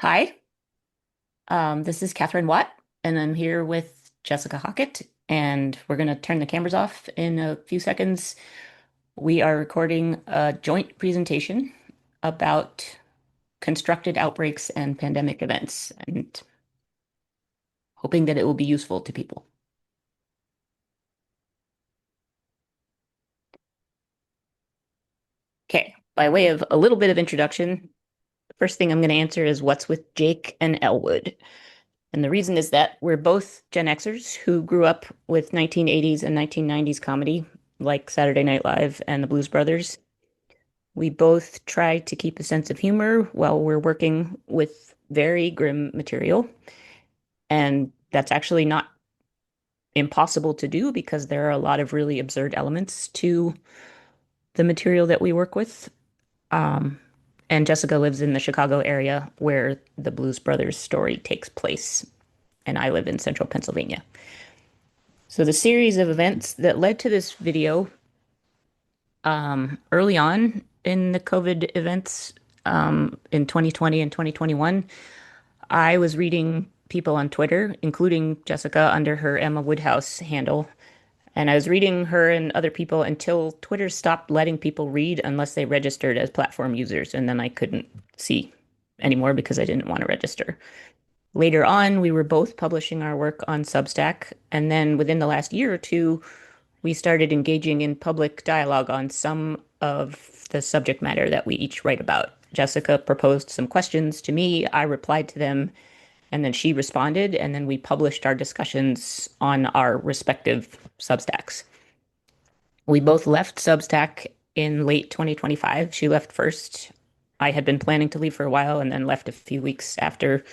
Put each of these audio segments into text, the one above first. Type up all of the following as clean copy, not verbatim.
Hi, this is Katherine Watt, and I'm here with Jessica Hockett, and we're going to turn the cameras off in a few seconds. We are recording a joint presentation about constructed outbreaks and pandemic events, and hoping that it will be useful to people. Okay, by way of a little bit of introduction, the first thing I'm going to answer is what's with Jake and Elwood? And the reason is that we're both Gen Xers who grew up with 1980s and 1990s comedy, like Saturday Night Live and the Blues Brothers. We both try to keep a sense of humor while we're working with very grim material. And that's actually not impossible to do because there are a lot of really absurd elements to the material that we work with. Um, and Jessica lives in the Chicago area where the Blues Brothers story takes place, and I live in central Pennsylvania. So the series of events that led to this video early on in the COVID events in 2020 and 2021, I was reading people on Twitter, including Jessica under her Emma Woodhouse handle. And I was reading her and other people until Twitter stopped letting people read unless they registered as platform users. And then I couldn't see anymore because I didn't want to register. Later on, we were both publishing our work on Substack. And then within the last year or two, we started engaging in public dialogue on some of the subject matter that we each write about. Jessica proposed some questions to me. I replied to them, and then she responded, and then we published our discussions on our respective Substacks. We both left Substack in late 2025. She left first. I had been planning to leave for a while and then left a few weeks after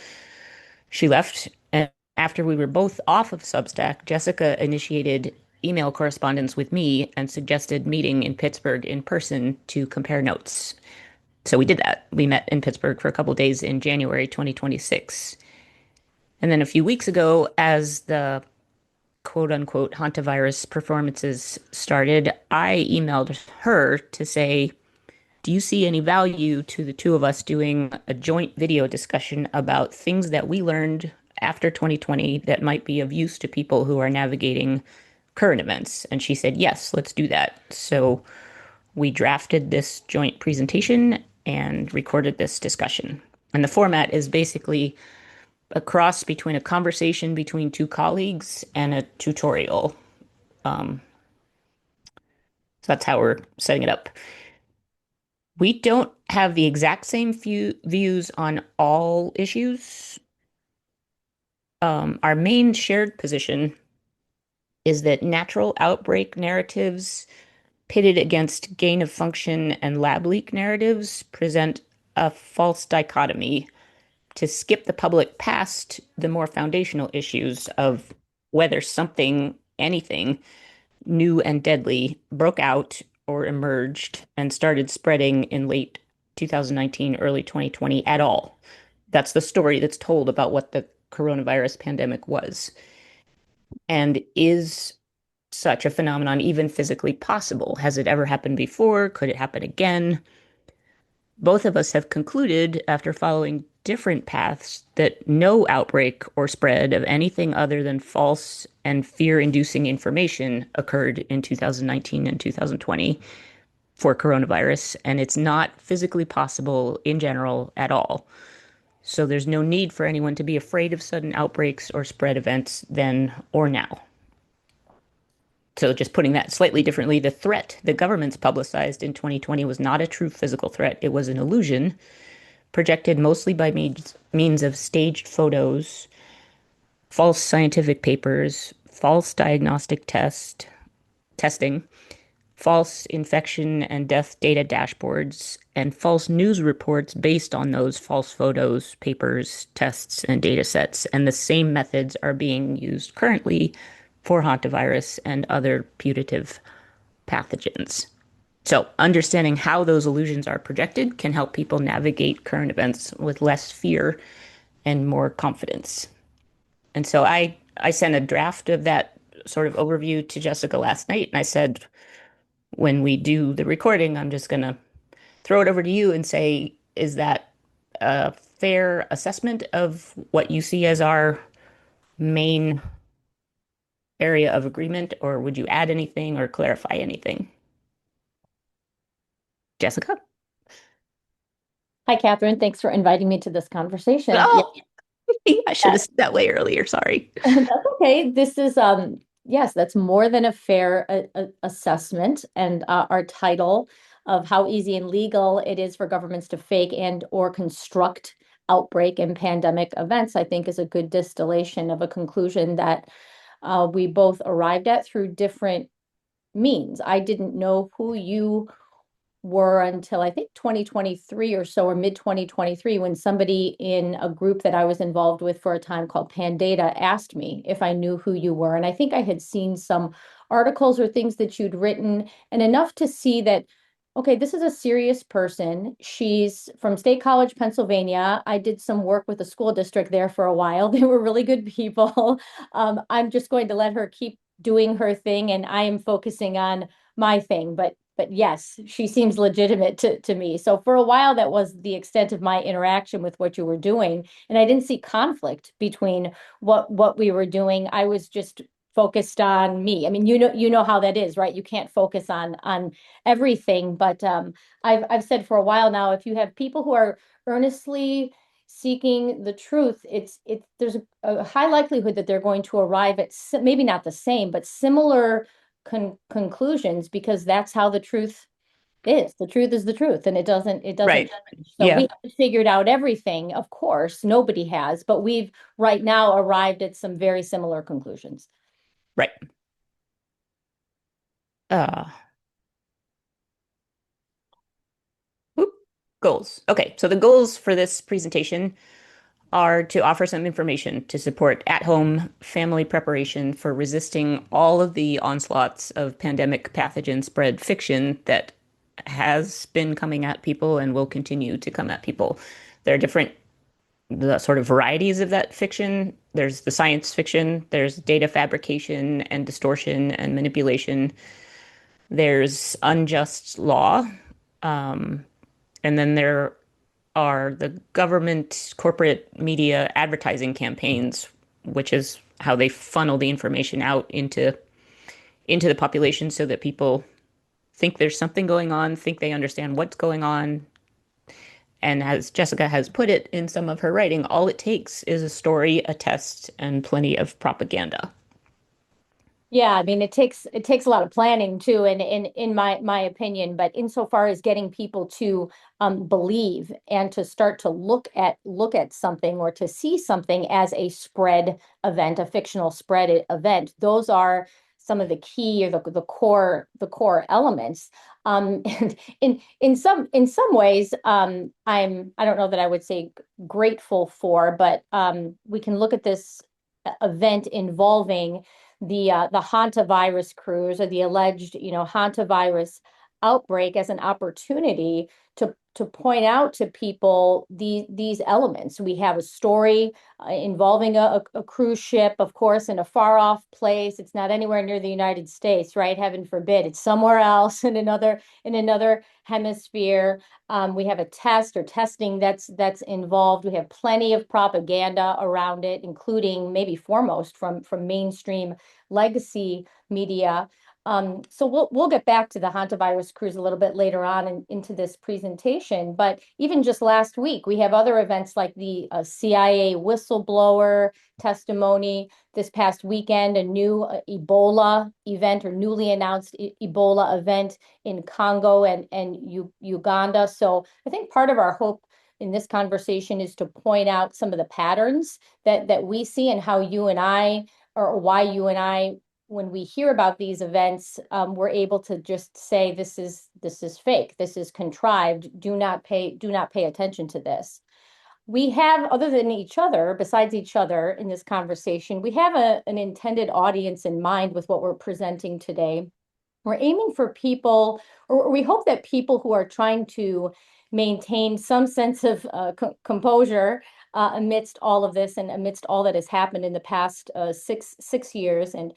she left. And after we were both off of Substack, Jessica initiated email correspondence with me and suggested meeting in Pittsburgh in person to compare notes. So we did that. We met in Pittsburgh for a couple of days in January 2026. And then a few weeks ago, as the quote unquote hantavirus performances started, I emailed her to say, do you see any value to the two of us doing a joint video discussion about things that we learned after 2020 that might be of use to people who are navigating current events? And she said, yes, let's do that. So we drafted this joint presentation and recorded this discussion. And the format is basically a cross between a conversation between two colleagues and a tutorial. Um, so that's how we're setting it up. We don't have the exact same views on all issues. Our main shared position is that natural outbreak narratives pitted against gain of function and lab leak narratives present a false dichotomy to skip the public past the more foundational issues of whether something, anything, new and deadly broke out or emerged and started spreading in late 2019, early 2020 at all. That's the story that's told about what the coronavirus pandemic was. And is such a phenomenon even physically possible? Has it ever happened before? Could it happen again? Both of us have concluded, after following different paths, that no outbreak or spread of anything other than false and fear inducing information occurred in 2019 and 2020 for coronavirus, and it's not physically possible in general at all. So there's no need for anyone to be afraid of sudden outbreaks or spread events then or now. So just putting that slightly differently, the threat the governments publicized in 2020 was not a true physical threat. It was an illusion projected mostly by means of staged photos, false scientific papers, false diagnostic testing, false infection and death data dashboards, and false news reports based on those false photos, papers, tests, and data sets. And the same methods are being used currently for hantavirus and other putative pathogens. So, understanding how those illusions are projected can help people navigate current events with less fear and more confidence. And so I sent a draft of that sort of overview to Jessica last night, and I said, when we do the recording, I'm just going to throw it over to you and say, is that a fair assessment of what you see as our main area of agreement, or would you add anything or clarify anything? Jessica? Hi, Katherine. Thanks for inviting me to this conversation. Yeah, Oh, I should have said that way earlier. Sorry. that's okay. This is yes, that's more than a fair assessment, and our title of how easy and legal it is for governments to fake and or construct outbreak and pandemic events, I think is a good distillation of a conclusion that we both arrived at through different means. I didn't know who you were until I think 2023 or so, or mid 2023, when somebody in a group that I was involved with for a time called Pandata asked me if I knew who you were. And I think I had seen some articles or things that you'd written, and enough to see that, okay, this is a serious person. She's from State College, Pennsylvania. I did some work with the school district there for a while. They were really good people. I'm just going to let her keep doing her thing, and I am focusing on my thing. But yes, she seems legitimate to me. So for a while, that was the extent of my interaction with what you were doing. And I didn't see conflict between what we were doing. I was just focused on me. I mean, you know how that is, right? You can't focus on everything. But I've said for a while now, if you have people who are earnestly seeking the truth, it's there's a high likelihood that they're going to arrive at maybe not the same, but similar conclusions, because that's how the truth is. The truth is the truth, and it doesn't Right. change. So we Yeah. haven't figured out everything, of course, nobody has, but we've right now arrived at some very similar conclusions. Right. Uh, Oop. Goals. Okay. So the goals for this presentation are to offer some information to support at-home family preparation for resisting all of the onslaughts of pandemic pathogen spread fiction that has been coming at people and will continue to come at people. There are different the sort of varieties of that fiction. There's the science fiction, there's data fabrication and distortion and manipulation. There's unjust law, and then there are the government corporate media advertising campaigns, which is how they funnel the information out into the population so that people think there's something going on, think they understand what's going on. And as Jessica has put it in some of her writing, all it takes is a story, a test, and plenty of propaganda. Yeah, I mean it takes a lot of planning too, and in my opinion, but insofar as getting people to believe and to start to look at something or to see something as a spread event, a fictional spread event, those are some of the key or the core elements. And in some ways, I don't know that I would say grateful for, but we can look at this event involving the hantavirus cruise, or the alleged, hantavirus outbreak, as an opportunity to point out to people these elements. We have a story involving a cruise ship, of course, in a far off place. It's not anywhere near the United States, right? Heaven forbid. It's somewhere else in another hemisphere. We have a test or testing that's involved. We have plenty of propaganda around it, including maybe foremost from mainstream legacy media. So we'll get back to the hantavirus cruise a little bit later on into this presentation. But even just last week, we have other events like the CIA whistleblower testimony. This past weekend, a new Ebola event, or newly announced Ebola event in Congo and Uganda. So I think part of our hope in this conversation is to point out some of the patterns that we see, and how you and I, or why you and I, when we hear about these events, we're able to just say this is fake, this is contrived. Do not pay attention to this. We have, other than each other, besides each other in this conversation, we have an intended audience in mind with what we're presenting today. We're aiming for people, or we hope that people who are trying to maintain some sense of composure amidst all of this, and amidst all that has happened in the past six years, and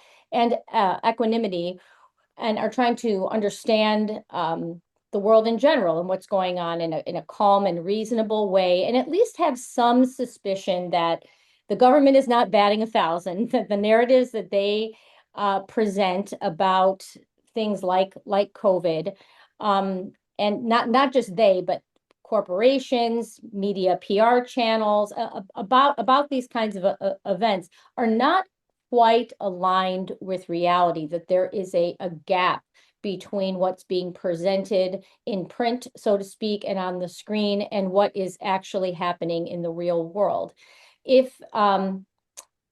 equanimity, and are trying to understand. the world in general and what's going on in a calm and reasonable way, and at least have some suspicion that the government is not batting 1,000, that the narratives that they present about things like COVID, and not just they, but corporations, media PR channels about these kinds of events are not quite aligned with reality, that there is a gap between what's being presented in print, so to speak, and on the screen, and what is actually happening in the real world. If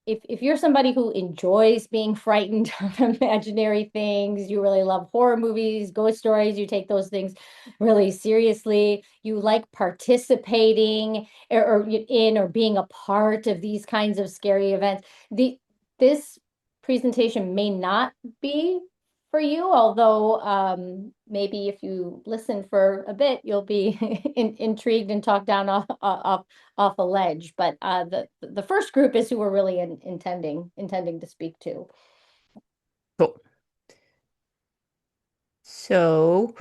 if you're somebody who enjoys being frightened of imaginary things, you really love horror movies, ghost stories, you take those things really seriously, you like participating or being a part of these kinds of scary events, this presentation may not be for you, although maybe if you listen for a bit, you'll be intrigued and talked down off a ledge. But the first group is who we're really intending to speak to. Cool. So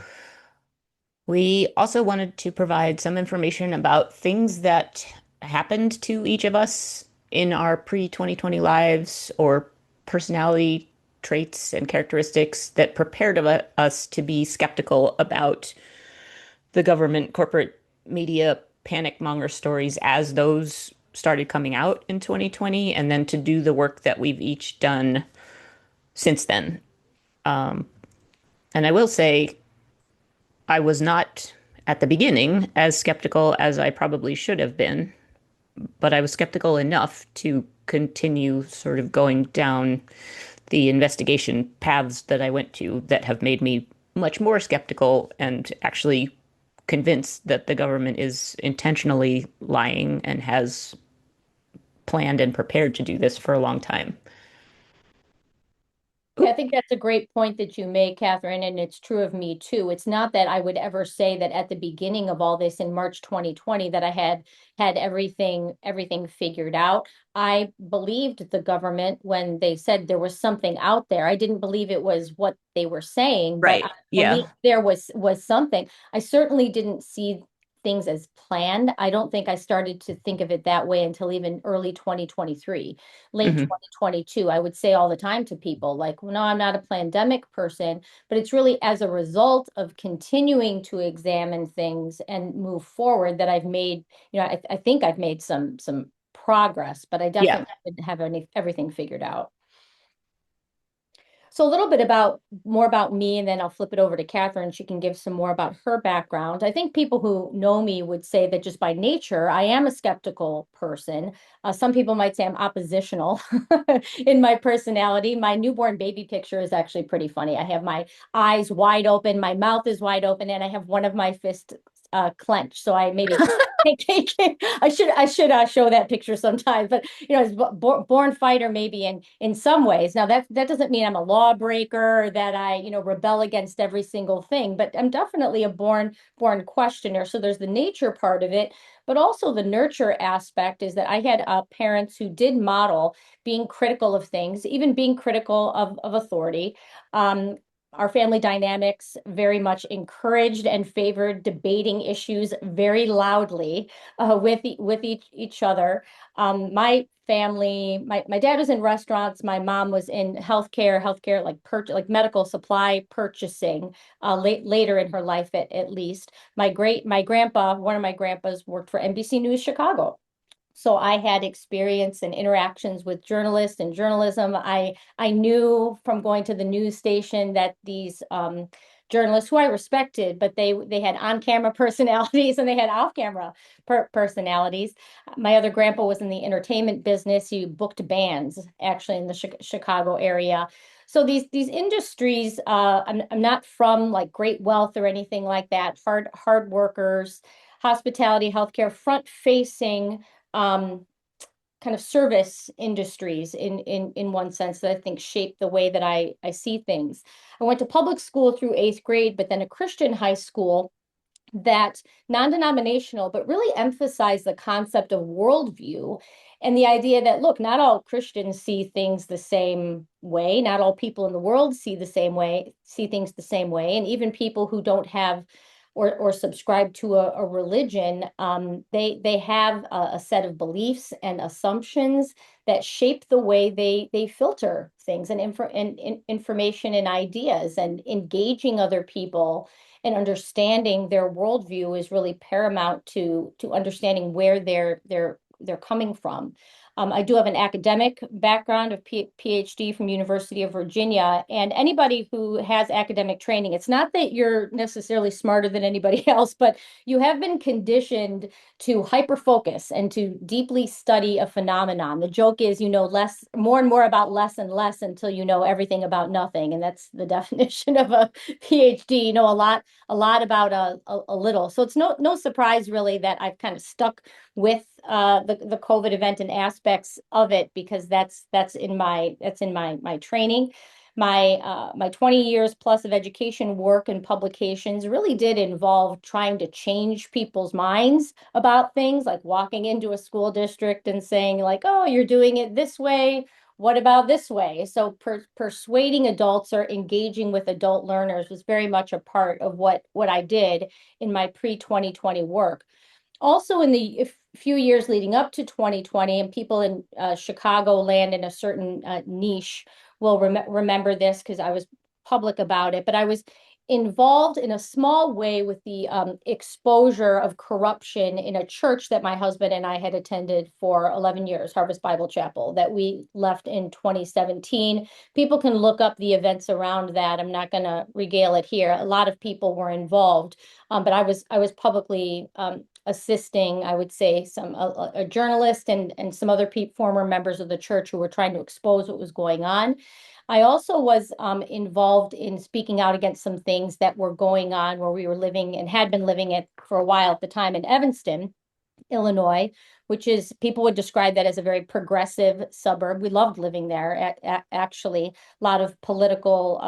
we also wanted to provide some information about things that happened to each of us in our pre-2020 lives, or personality traits and characteristics that prepared us to be skeptical about the government, corporate media, panic monger stories as those started coming out in 2020, and then to do the work that we've each done since then. And I will say, I was not at the beginning as skeptical as I probably should have been, but I was skeptical enough to continue sort of going down the investigation paths that I went to that have made me much more skeptical and actually convinced that the government is intentionally lying and has planned and prepared to do this for a long time. Yeah, I Oop, think that's a great point that you make, Catherine, and it's true of me too. It's not that I would ever say that at the beginning of all this in March 2020 that I had everything figured out. I believed the government when they said there was something out there. I didn't believe it was what they were saying, but right. believe Yeah. there was something. I certainly didn't see things as planned. I don't think I started to think of it that way until even early 2023, late Hmm. 2022. I would say all the time to people, like, well, no, I'm not a pandemic person, but it's really as a result of continuing to examine things and move forward that I've made, I think I've made some progress, but I Yeah. definitely didn't have everything figured out. So a little bit about more about me, and then I'll flip it over to Catherine. She can give some more about her background. I think people who know me would say that just by nature, I am a skeptical person. Some people might say I'm oppositional in my personality. My newborn baby picture is actually pretty funny. I have my eyes wide open, my mouth is wide open, and I have one of my fists clenched. So I maybe I should show that picture sometime, but as born fighter maybe in some ways. Now that doesn't mean I'm a lawbreaker, that I rebel against every single thing, but I'm definitely a born questioner. So there's the nature part of it, but also the nurture aspect is that I had parents who did model being critical of things, even being critical of authority. Our family dynamics very much encouraged and favored debating issues very loudly with each other. My family, my dad was in restaurants. My mom was in healthcare like medical supply purchasing. Later in her life, at least. My grandpa, one of my grandpas, worked for NBC News Chicago. So I had experience and interactions with journalists and journalism. I knew from going to the news station that these journalists, who I respected, but they had on-camera personalities and they had off-camera personalities. My other grandpa was in the entertainment business. He booked bands actually in the Chicago area. So these industries, I'm not from like great wealth or anything like that. Hard workers, hospitality, healthcare, front-facing kind of service industries in one sense that I think shape the way that I see things. I went to public school through eighth grade, but then a Christian high school that non-denominational, but really emphasize the concept of worldview and the idea that, look, not all Christians see things the same way, not all people in the world see the same way, see things the same way, and even people who don't have or subscribe to a religion, they have a set of beliefs and assumptions that shape the way they filter things and information and ideas, and engaging other people and understanding their worldview is really paramount to understanding where they're coming from. I do have an academic background of PhD from University of Virginia, and anybody who has academic training, it's not that you're necessarily smarter than anybody else, but you have been conditioned to hyper focus and to deeply study a phenomenon. The joke is you know less, more and more about less and less until you know everything about nothing, and that's the definition of a PhD. You know a lot about a little. So it's no surprise really that I've kind of stuck with the COVID event and aspects of it, because that's in my training. My 20 years plus of education work and publications really did involve trying to change people's minds about things, like walking into a school district and saying like, oh, you're doing it this way. What about this way? So persuading adults or engaging with adult learners was very much a part of what I did in my pre-2020 work. Also, in the few years leading up to 2020, and people in Chicago land in a certain niche will remember this because I was public about it, but I was involved in a small way with the exposure of corruption in a church that my husband and I had attended for 11 years, Harvest Bible Chapel, that we left in 2017. People can look up the events around that. I'm not going to regale it here. A lot of people were involved, but I was publicly assisting, I would say, some a journalist and some other former members of the church who were trying to expose what was going on. I also was involved in speaking out against some things that were going on where we were living and had been living it for a while at the time in Evanston, Illinois, which is, people would describe that as a very progressive suburb. We loved living there. Actually, a lot of political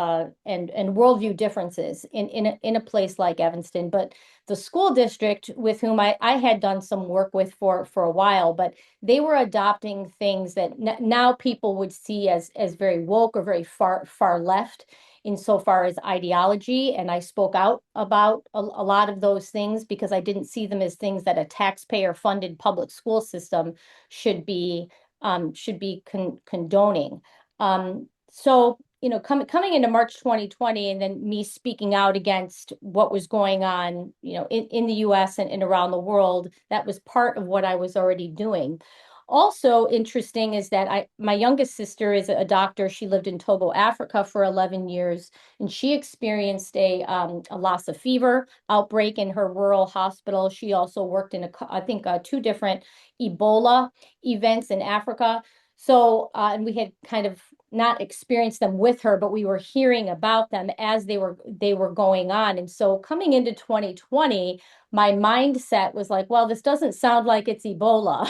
and worldview differences in a place like Evanston. But the school district with whom I had done some work with for a while, but they were adopting things that now people would see as very woke or very far left insofar as ideology. And I spoke out about a lot of those things because I didn't see them as things that a taxpayer funded public school system should be condoning. So, you know, coming into March 2020, and then me speaking out against what was going on, you know, in the US and around the world, that was part of what I was already doing. Also interesting is that my youngest sister is a doctor. She lived in Togo, Africa for 11 years, and she experienced a Lassa fever outbreak in her rural hospital. She also worked in I think two different Ebola events in Africa. So, and we had kind of not experienced them with her, but we were hearing about them as they were going on. And so coming into 2020, my mindset was like, well, this doesn't sound like it's Ebola,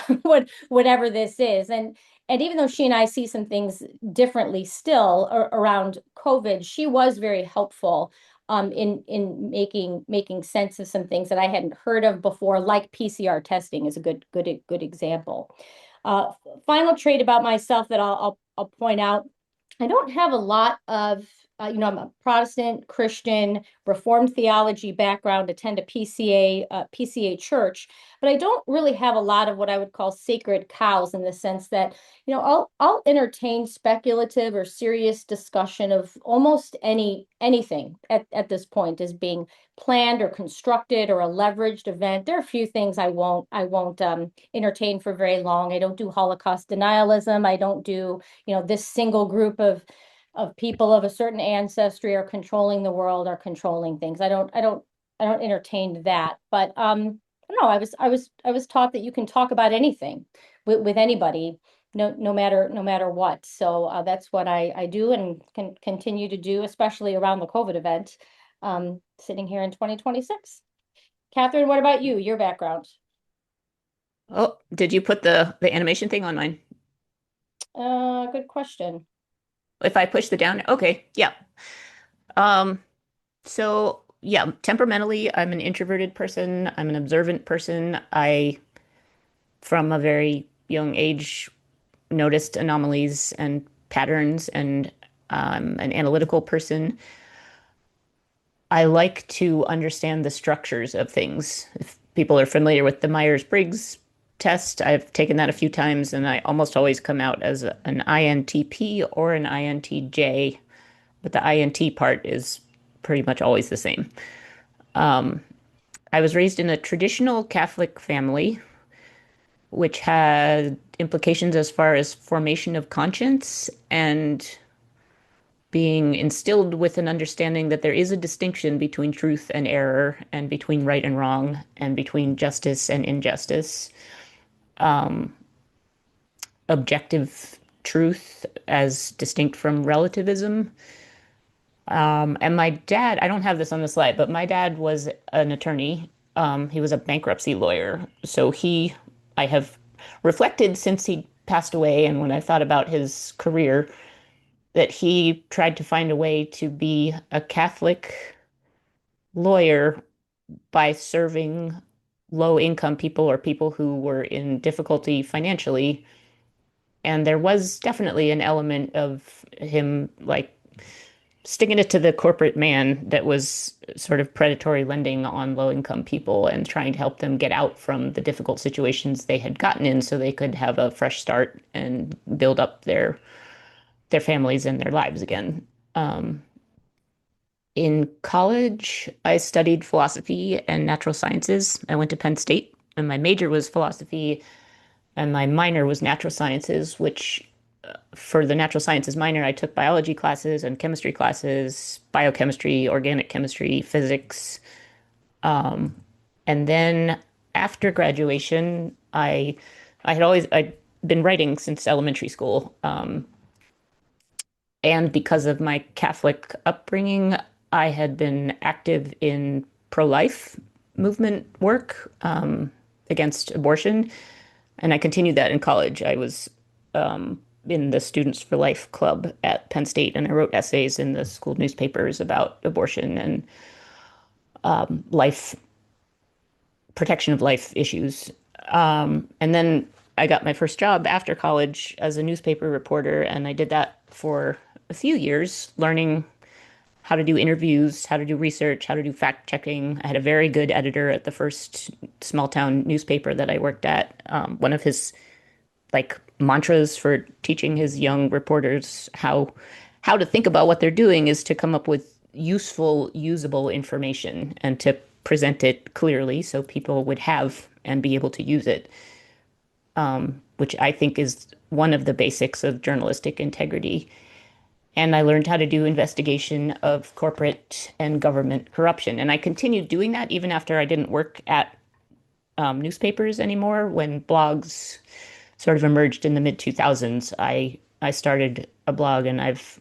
whatever this is. And even though she and I see some things differently still around COVID, she was very helpful in making sense of some things that I hadn't heard of before, like PCR testing is a good example. Uh, Final trait about myself that I'll point out. I don't have a lot of, I'm a Protestant, Christian, Reformed theology background, attend a PCA church, but I don't really have a lot of what I would call sacred cows, in the sense that, you know, I'll entertain speculative or serious discussion of almost anything at this point as being planned or constructed or a leveraged event. There are a few things I won't entertain for very long. I don't do Holocaust denialism. I don't do, you know, this single group of people of a certain ancestry are controlling the world, are controlling things. I don't entertain that. But I don't know, I was taught that you can talk about anything with anybody, no matter what. So that's what I do and can continue to do, especially around the COVID event, sitting here in 2026. Katherine, what about you? Your background? Oh, did you put the animation thing on mine? Good question. If I push the down, okay, yeah. Um, so Yeah, temperamentally, I'm an introverted person. I'm an observant person. From a very young age, noticed anomalies and patterns, and an analytical person. I like to understand the structures of things. If people are familiar with the Myers-Briggs test, I've taken that a few times, and I almost always come out as an INTP or an INTJ, but the INT part is pretty much always the same. I was raised in a traditional Catholic family, which had implications as far as formation of conscience and being instilled with an understanding that there is a distinction between truth and error, and between right and wrong, and between justice and injustice, objective truth as distinct from relativism. And my dad, I don't have this on the slide, but my dad was an attorney. He was a bankruptcy lawyer. I have reflected since he passed away, and when I thought about his career, that he tried to find a way to be a Catholic lawyer by serving low income people or people who were in difficulty financially. And there was definitely an element of him like sticking it to the corporate man that was sort of predatory lending on low income people and trying to help them get out from the difficult situations they had gotten in so they could have a fresh start and build up their families and their lives again. In college, I studied philosophy and natural sciences. I went to Penn State, and my major was philosophy, and my minor was natural sciences, which for the natural sciences minor, I took biology classes and chemistry classes, biochemistry, organic chemistry, physics. And then after graduation, I'd been writing since elementary school. And because of my Catholic upbringing, I had been active in pro-life movement work against abortion, and I continued that in college. I was in the Students for Life Club at Penn State, and I wrote essays in the school newspapers about abortion and life protection of life issues. And then I got my first job after college as a newspaper reporter, and I did that for a few years, learning how to do interviews, how to do research, how to do fact checking. I had a very good editor at the first small town newspaper that I worked at. One of his like mantras for teaching his young reporters how to think about what they're doing is to come up with useful, usable information and to present it clearly so people would have and be able to use it, which I think is one of the basics of journalistic integrity. And I learned how to do investigation of corporate and government corruption. And I continued doing that even after I didn't work at newspapers anymore. When blogs sort of emerged in the mid 2000s, I started a blog, and I've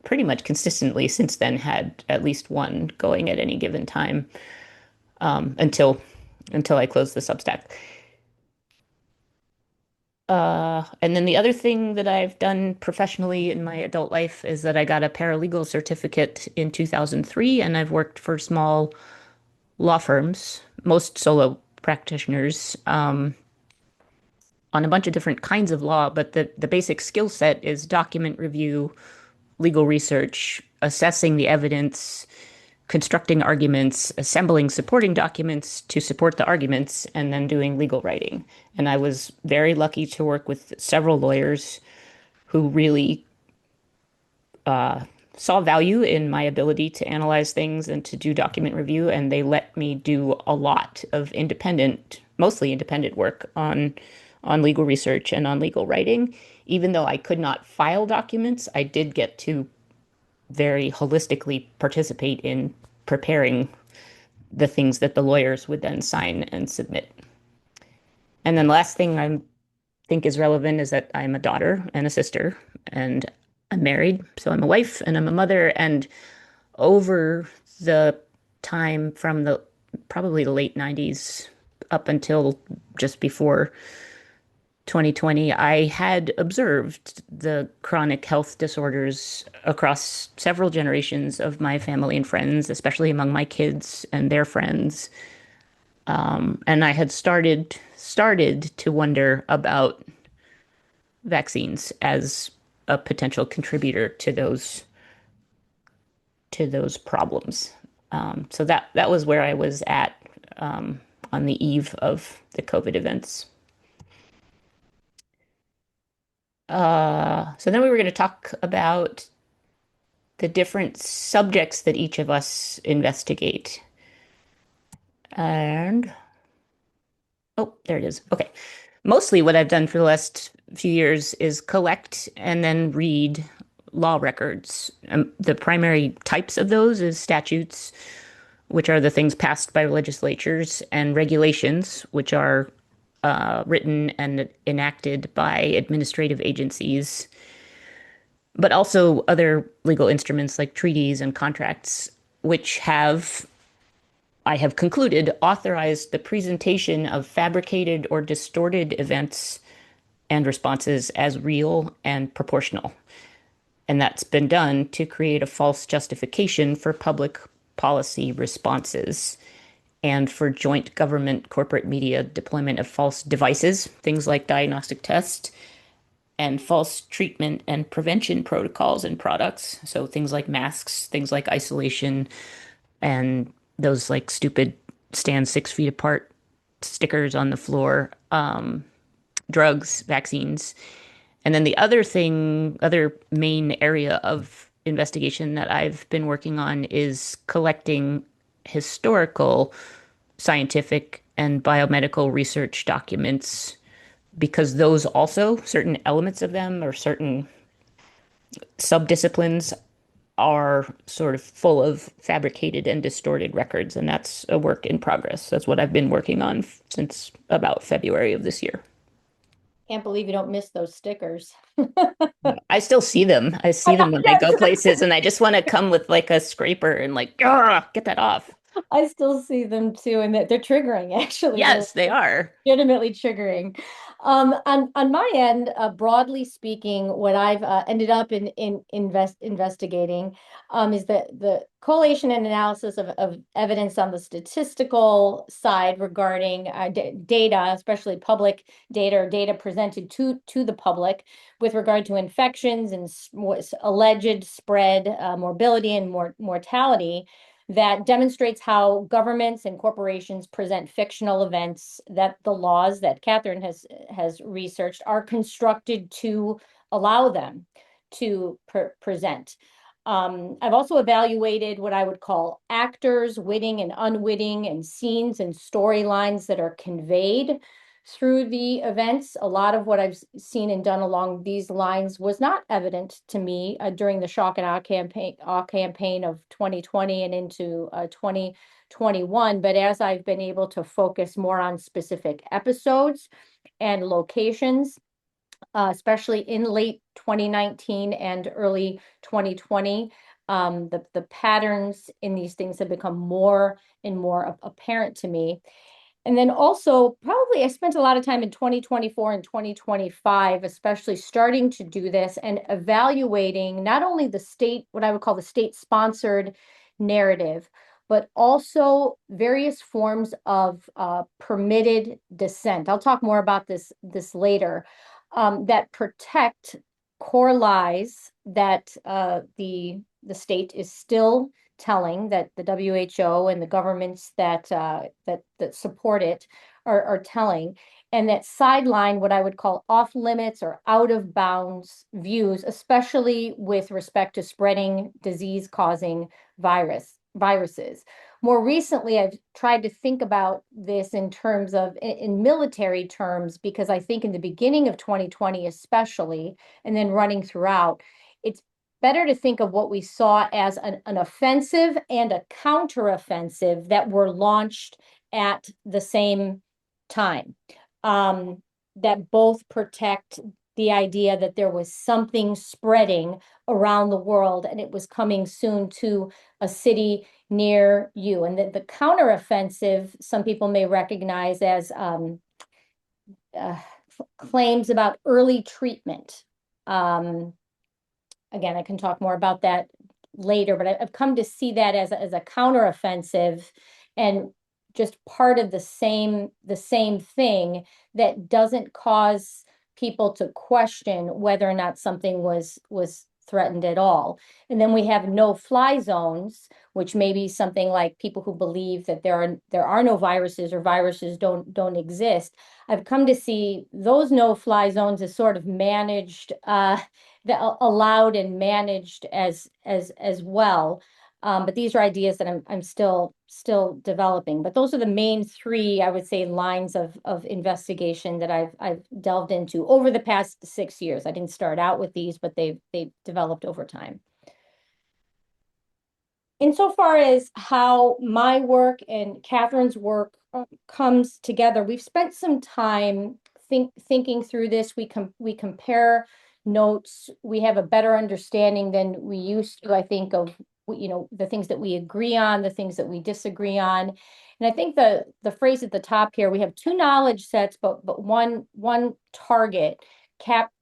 pretty much consistently since then had at least one going at any given time, until I closed the Substack. And then the other thing that I've done professionally in my adult life is that I got a paralegal certificate in 2003, and I've worked for small law firms, most solo practitioners, on a bunch of different kinds of law. But the basic skill set is document review, legal research, assessing the evidence, constructing arguments, assembling supporting documents to support the arguments, and then doing legal writing. And I was very lucky to work with several lawyers who really saw value in my ability to analyze things and to do document review. And they let me do a lot of mostly independent work on legal research and on legal writing. Even though I could not file documents, I did get to very holistically participate in preparing the things that the lawyers would then sign and submit. And then the last thing I think is relevant is that I'm a daughter and a sister, and I'm married. So I'm a wife and I'm a mother. And over the time from probably the late 90s up until just before 2020, I had observed the chronic health disorders across several generations of my family and friends, especially among my kids and their friends. And I had started to wonder about vaccines as a potential contributor to those problems. So that was where I was at on the eve of the COVID events. So then we were going to talk about the different subjects that each of us investigate. And oh, there it is. Okay. Mostly what I've done for the last few years is collect and then read law records. The primary types of those is statutes, which are the things passed by legislatures, and regulations, which are written and enacted by administrative agencies, but also other legal instruments like treaties and contracts, which I have concluded, authorized the presentation of fabricated or distorted events and responses as real and proportional. And that's been done to create a false justification for public policy responses and for joint government corporate media deployment of false devices, things like diagnostic tests, and false treatment and prevention protocols and products. So things like masks, things like isolation, and those like stupid stand 6 feet apart stickers on the floor, drugs, vaccines. And then the other main area of investigation that I've been working on is collecting historical, scientific, and biomedical research documents because those also, certain elements of them or certain subdisciplines are sort of full of fabricated and distorted records. And that's a work in progress. That's what I've been working on since about February of this year. Can't believe you don't miss those stickers. I still see them. I see them when I Yes, go places, and I just want to come with like a scraper and like, get that off. I still see them too, and they're triggering, actually. They're Yes, they are. legitimately triggering. On my end, broadly speaking, what I've ended up investigating is the collation and analysis of evidence on the statistical side regarding data, especially public data or data presented to the public with regard to infections and alleged spread, morbidity, and mortality that demonstrates how governments and corporations present fictional events that the laws that Katherine has researched are constructed to allow them to present. I've also evaluated what I would call actors, witting and unwitting, and scenes and storylines that are conveyed through the events. A lot of what I've seen and done along these lines was not evident to me during the shock and awe campaign of 2020 and into 2021. But as I've been able to focus more on specific episodes and locations, especially in late 2019 and early 2020, the patterns in these things have become more and more apparent to me. And then also, probably I spent a lot of time in 2024 and 2025, especially starting to do this and evaluating not only the state, what I would call the state-sponsored narrative, but also various forms of permitted dissent. I'll talk more about this later, that protect core lies that the state is still telling, that the WHO and the governments that support it are telling, and that sideline what I would call off limits or out of bounds views, especially with respect to spreading disease causing viruses. More recently, I've tried to think about this in terms of in military terms, because I think in the beginning of 2020, especially, and then running throughout, it's better to think of what we saw as an offensive and a counteroffensive that were launched at the same time, that both protect the idea that there was something spreading around the world and it was coming soon to a city near you. And the counteroffensive, some people may recognize as uh, claims about early treatment. Um, Again, I can talk more about that later, but I've come to see that as a counteroffensive and just part of the same thing that doesn't cause people to question whether or not something was threatened at all. And then we have no-fly zones, which may be something like people who believe that there are no viruses or viruses don't exist. I've come to see those no-fly zones as sort of managed allowed and managed as well. But these are ideas that I'm still developing. But those are the main three, I would say, lines of investigation that I've delved into over the past 6 years. I didn't start out with these, but they've developed over time. Insofar as how my work and Katherine's work comes together, we've spent some time thinking through this. We compare notes. We have a better understanding than we used to, I think, of the things that we agree on, the things that we disagree on. And I think the phrase at the top here, we have two knowledge sets, but one target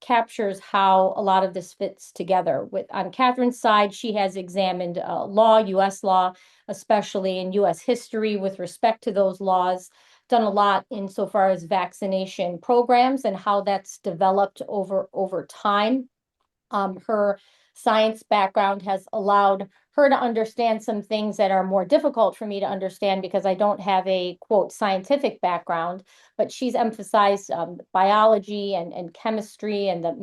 captures how a lot of this fits together. On Katherine's side, she has examined law, U.S. law, especially in U.S. history with respect to those laws, done a lot insofar as vaccination programs and how that's developed over time. Her science background has allowed her to understand some things that are more difficult for me to understand because I don't have a quote scientific background, but she's emphasized biology and chemistry and the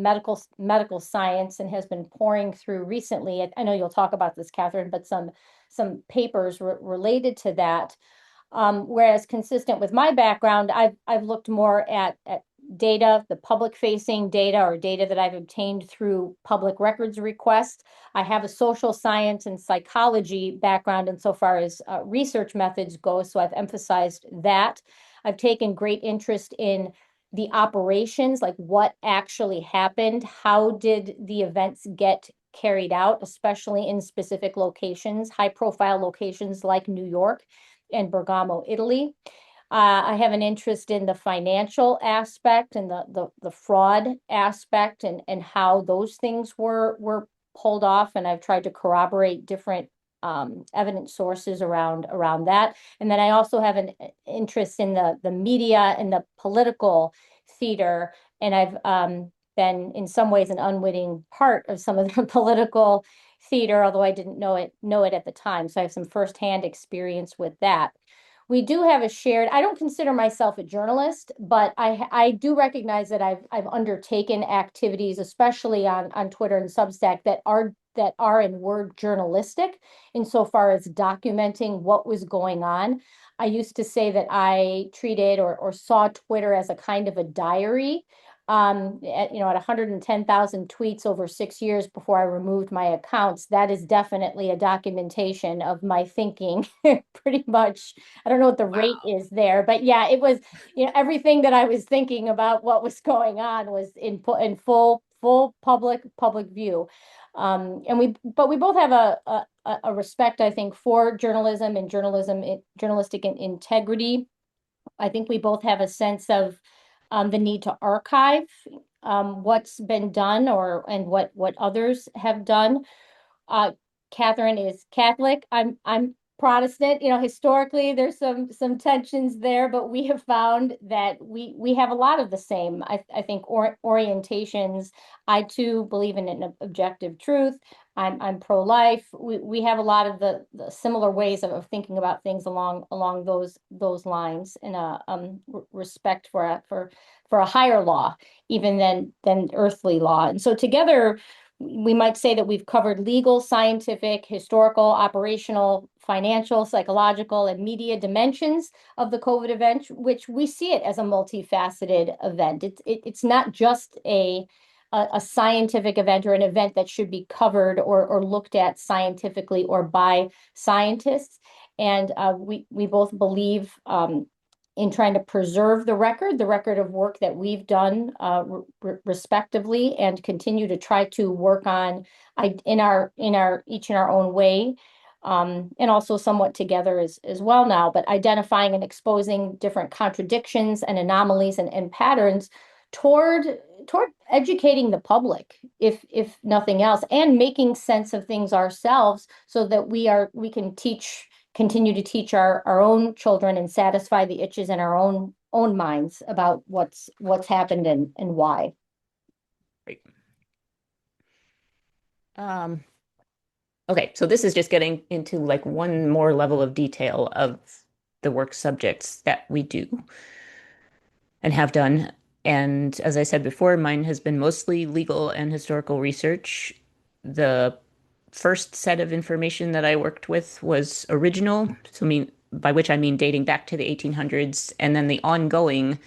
medical science and has been pouring through recently. I know you'll talk about this, Katherine, but some papers related to that. Whereas consistent with my background, I've looked more at data, the public facing data or data that I've obtained through public records requests. I have a social science and psychology background insofar as research methods go, so I've emphasized that. I've taken great interest in the operations, like what actually happened, how did the events get carried out, especially in specific locations, high profile locations like New York and Bergamo, Italy. I have an interest in the financial aspect and the fraud aspect and how those things were pulled off. And I've tried to corroborate different evidence sources around that. And then I also have an interest in the media and the political theater. And I've been in some ways an unwitting part of some of the political theater, although I didn't know it at the time. So I have some firsthand experience with that. We do have a shared, I don't consider myself a journalist, but I do recognize that I've undertaken activities, especially on Twitter and Substack, that are and were journalistic insofar as documenting what was going on. I used to say that I treated or saw Twitter as a kind of a diary. At 110,000 tweets over 6 years before I removed my accounts, that is definitely a documentation of my thinking, pretty much. I don't know what the rate Wow. is there, but yeah, it was, everything that I was thinking about what was going on was in full public view. But we both have a respect, I think, for journalism and journalistic integrity. I think we both have a sense of the need to archive what's been done and what others have done. uh, Katherine is Catholic. I'm Protestant. Historically, there's some tensions there, but we have found that we have a lot of the same. I think orientations. I too believe in an objective truth. I'm pro-life. We have a lot of the similar ways of thinking about things along those lines, and a respect for a higher law, even than earthly law. And so together we might say that we've covered legal, scientific, historical, operational, financial, psychological, and media dimensions of the COVID event, which we see it as a multifaceted event. It's not just a scientific event or an event that should be covered or looked at scientifically or by scientists. And we both believe in trying to preserve the record of work that we've done respectively, and continue to try to work on in our each in our own way, and also somewhat together as well now, but identifying and exposing different contradictions and anomalies and patterns toward toward educating the public, if nothing else, and making sense of things ourselves so that we can continue to teach our own children and satisfy the itches in our own minds about what's happened and why. Right. Um, okay, so this is just getting into like one more level of detail of the work subjects that we do and have done. And as I said before, mine has been mostly legal and historical research. The first set of information that I worked with was original, so by which I mean dating back to the 1800s, and then the ongoing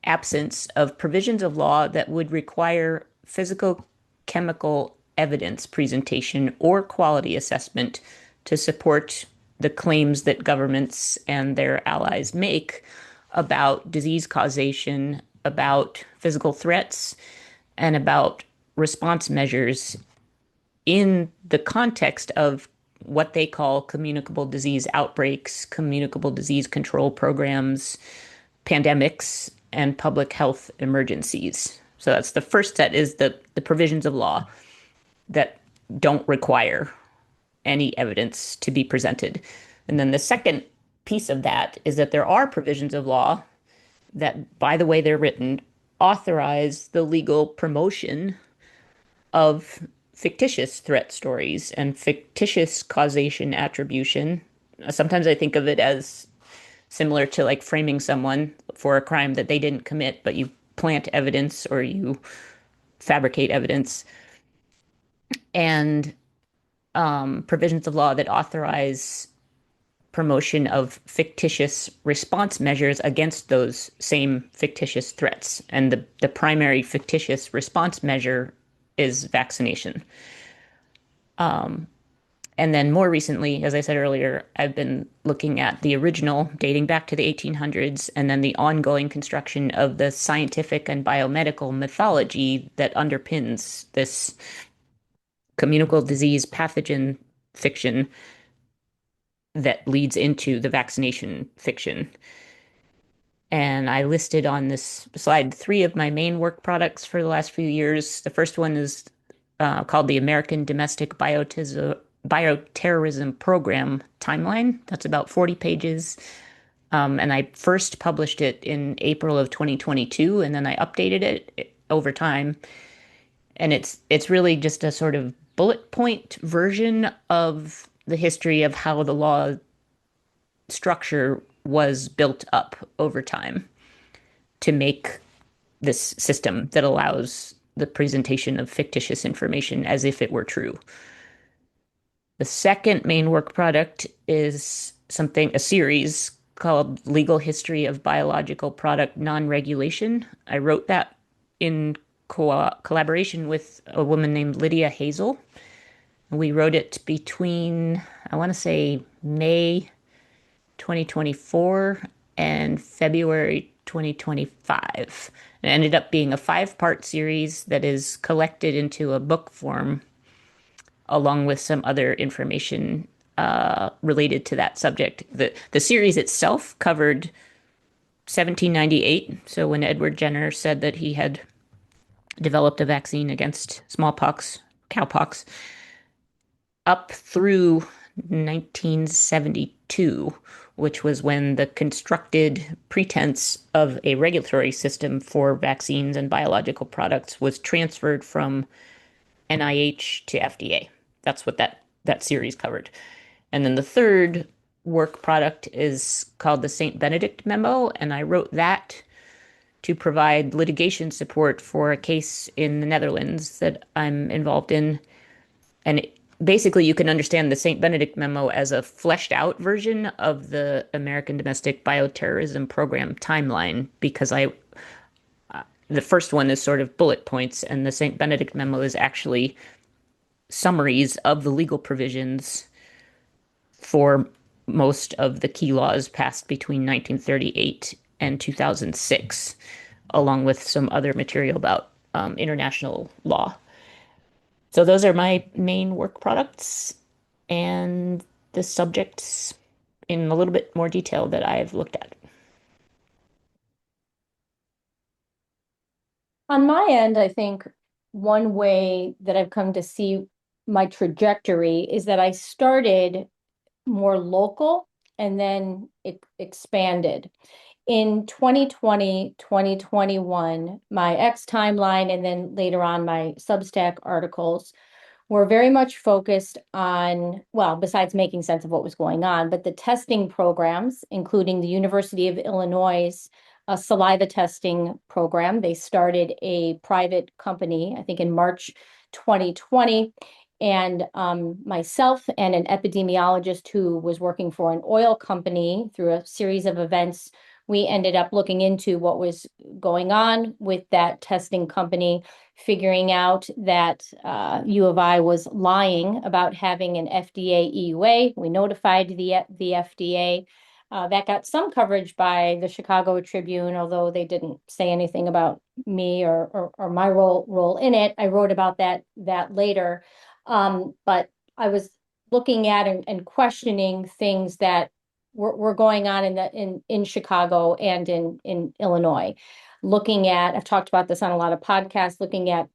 absence of provisions of law that would require physical chemical evidence presentation or quality assessment to support the claims that governments and their allies make about disease causation, about physical threats, and about response measures in the context of what they call communicable disease outbreaks, communicable disease control programs, pandemics, and public health emergencies. So that's the first set is the provisions of law that don't require any evidence to be presented. And then the second piece of that is that there are provisions of law that, by the way they're written, authorize the legal promotion of fictitious threat stories and fictitious causation attribution. Sometimes I think of it as similar to like framing someone for a crime that they didn't commit, but you plant evidence or you fabricate evidence, and provisions of law that authorize promotion of fictitious response measures against those same fictitious threats. And the primary fictitious response measure is vaccination. And then more recently, as I said earlier, I've been looking at the original dating back to the 1800s and then the ongoing construction of the scientific and biomedical mythology that underpins this communicable disease pathogen fiction that leads into the vaccination fiction. And I listed on this slide three of my main work products for the last few years. The first one is called the American Domestic Bioterrorism Program Timeline. That's about 40 pages. And I first published it in April of 2022, and then I updated it over time. And it's really just a sort of bullet point version of the history of how the law structure was built up over time to make this system that allows the presentation of fictitious information as if it were true. The second main work product is a series called Legal History of Biological Product Non-Regulation. I wrote that in collaboration with a woman named Lydia Hazel. We wrote it between, I want to say, May 2024 and February 2025. It ended up being a five-part series that is collected into a book form along with some other information related to that subject. The series itself covered 1798, so when Edward Jenner said that he had developed a vaccine against smallpox, cowpox, up through 1972, which was when the constructed pretense of a regulatory system for vaccines and biological products was transferred from NIH to FDA. That's what that series covered. And then the third work product is called the St. Benedict Memo, and I wrote that to provide litigation support for a case in the Netherlands that I'm involved in. And basically, you can understand the St. Benedict Memo as a fleshed out version of the American Domestic Bioterrorism Program timeline, because the first one is sort of bullet points, and the St. Benedict Memo is actually summaries of the legal provisions for most of the key laws passed between 1938 and 2006, along with some other material about international law. So those are my main work products and the subjects in a little bit more detail that I've looked at. On my end, I think one way that I've come to see my trajectory is that I started more local and then it expanded. In 2020, 2021, my X timeline and then later on my Substack articles were very much focused on, well, besides making sense of what was going on, but the testing programs, including the University of Illinois' saliva testing program. They started a private company, I think in March 2020. And myself and an epidemiologist who was working for an oil company through a series of events, we ended up looking into what was going on with that testing company, figuring out that U of I was lying about having an FDA EUA. We notified the FDA. That got some coverage by the Chicago Tribune, although they didn't say anything about me or my role in it. I wrote about that later. But I was looking at and questioning things that were going on in Chicago and in Illinois. Looking at, I've talked about this on a lot of podcasts, looking at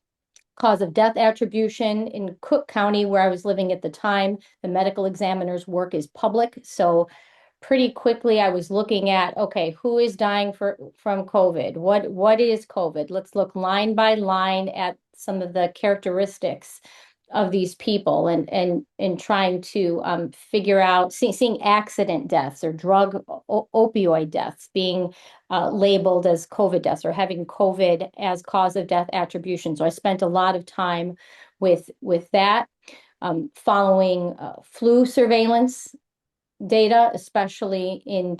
cause of death attribution in Cook County, where I was living at the time. The medical examiner's work is public. So pretty quickly I was looking at, okay, who is dying from COVID? What is COVID? Let's look line by line at some of the characteristics of these people and trying to figure out seeing accident deaths or drug opioid deaths being labeled as COVID deaths or having COVID as cause of death attribution. So I spent a lot of time with that, following flu surveillance data, especially in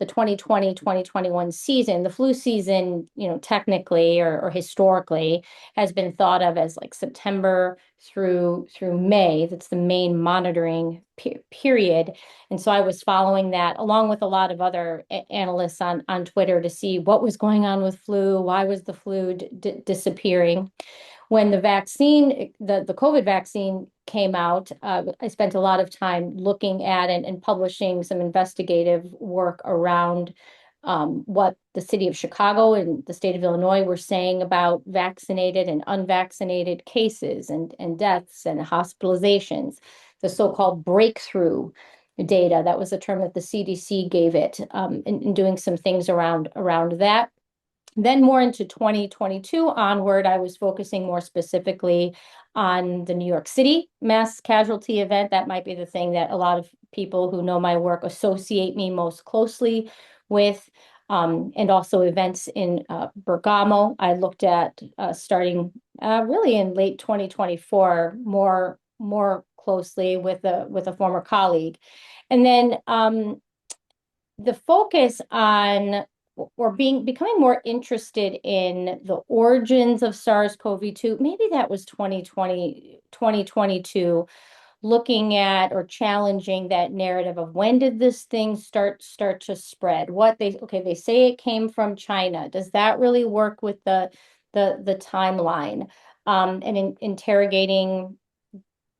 the 2020, 2021 season. The flu season, technically or historically has been thought of as like September through May. That's the main monitoring period. And so I was following that along with a lot of other analysts on Twitter to see what was going on with flu, why was the flu disappearing. When the COVID vaccine came out, I spent a lot of time looking at and publishing some investigative work around what the city of Chicago and the state of Illinois were saying about vaccinated and unvaccinated cases and deaths and hospitalizations, the so-called breakthrough data. That was the term that the CDC gave it, in doing some things around that. Then more into 2022 onward, I was focusing more specifically on the New York City mass casualty event. That might be the thing that a lot of people who know my work associate me most closely with, and also events in Bergamo. I looked at starting really in late 2024, more closely with a former colleague. And then the focus on or becoming more interested in the origins of SARS-CoV-2, maybe that was 2020, 2022, looking at or challenging that narrative of when did this thing start to spread? They say it came from China. Does that really work with the timeline? And interrogating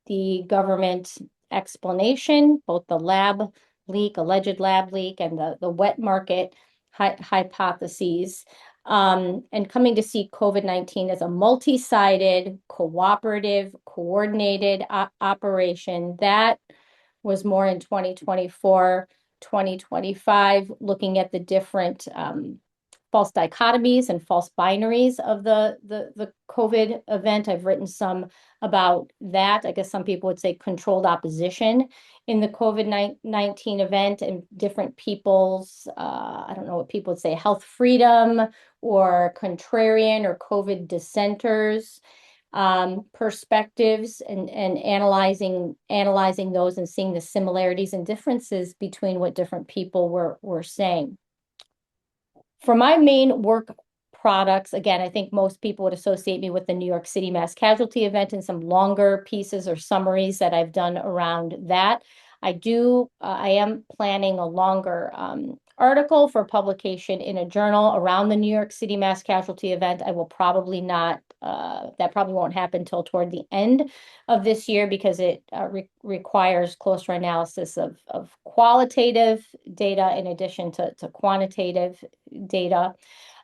the government explanation, both the alleged lab leak, and the wet market hypotheses, and coming to see COVID-19 as a multi-sided, cooperative, coordinated operation. That was more in 2024, 2025, looking at the different false dichotomies and false binaries of the COVID event. I've written some about that. I guess some people would say controlled opposition in the COVID-19 event and different people's, I don't know what people would say, health freedom or contrarian or COVID dissenters perspectives and analyzing those and seeing the similarities and differences between what different people were saying. For my main work products, again, I think most people would associate me with the New York City mass casualty event and some longer pieces or summaries that I've done around that. I am planning a longer article for publication in a journal around the New York City mass casualty event. I will probably not, that probably won't happen until toward the end of this year because it requires closer analysis of qualitative data in addition to quantitative data.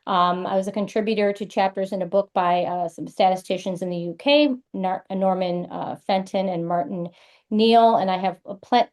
I was a contributor to chapters in a book by some statisticians in the UK, Norman Fenton and Martin Neal, and I have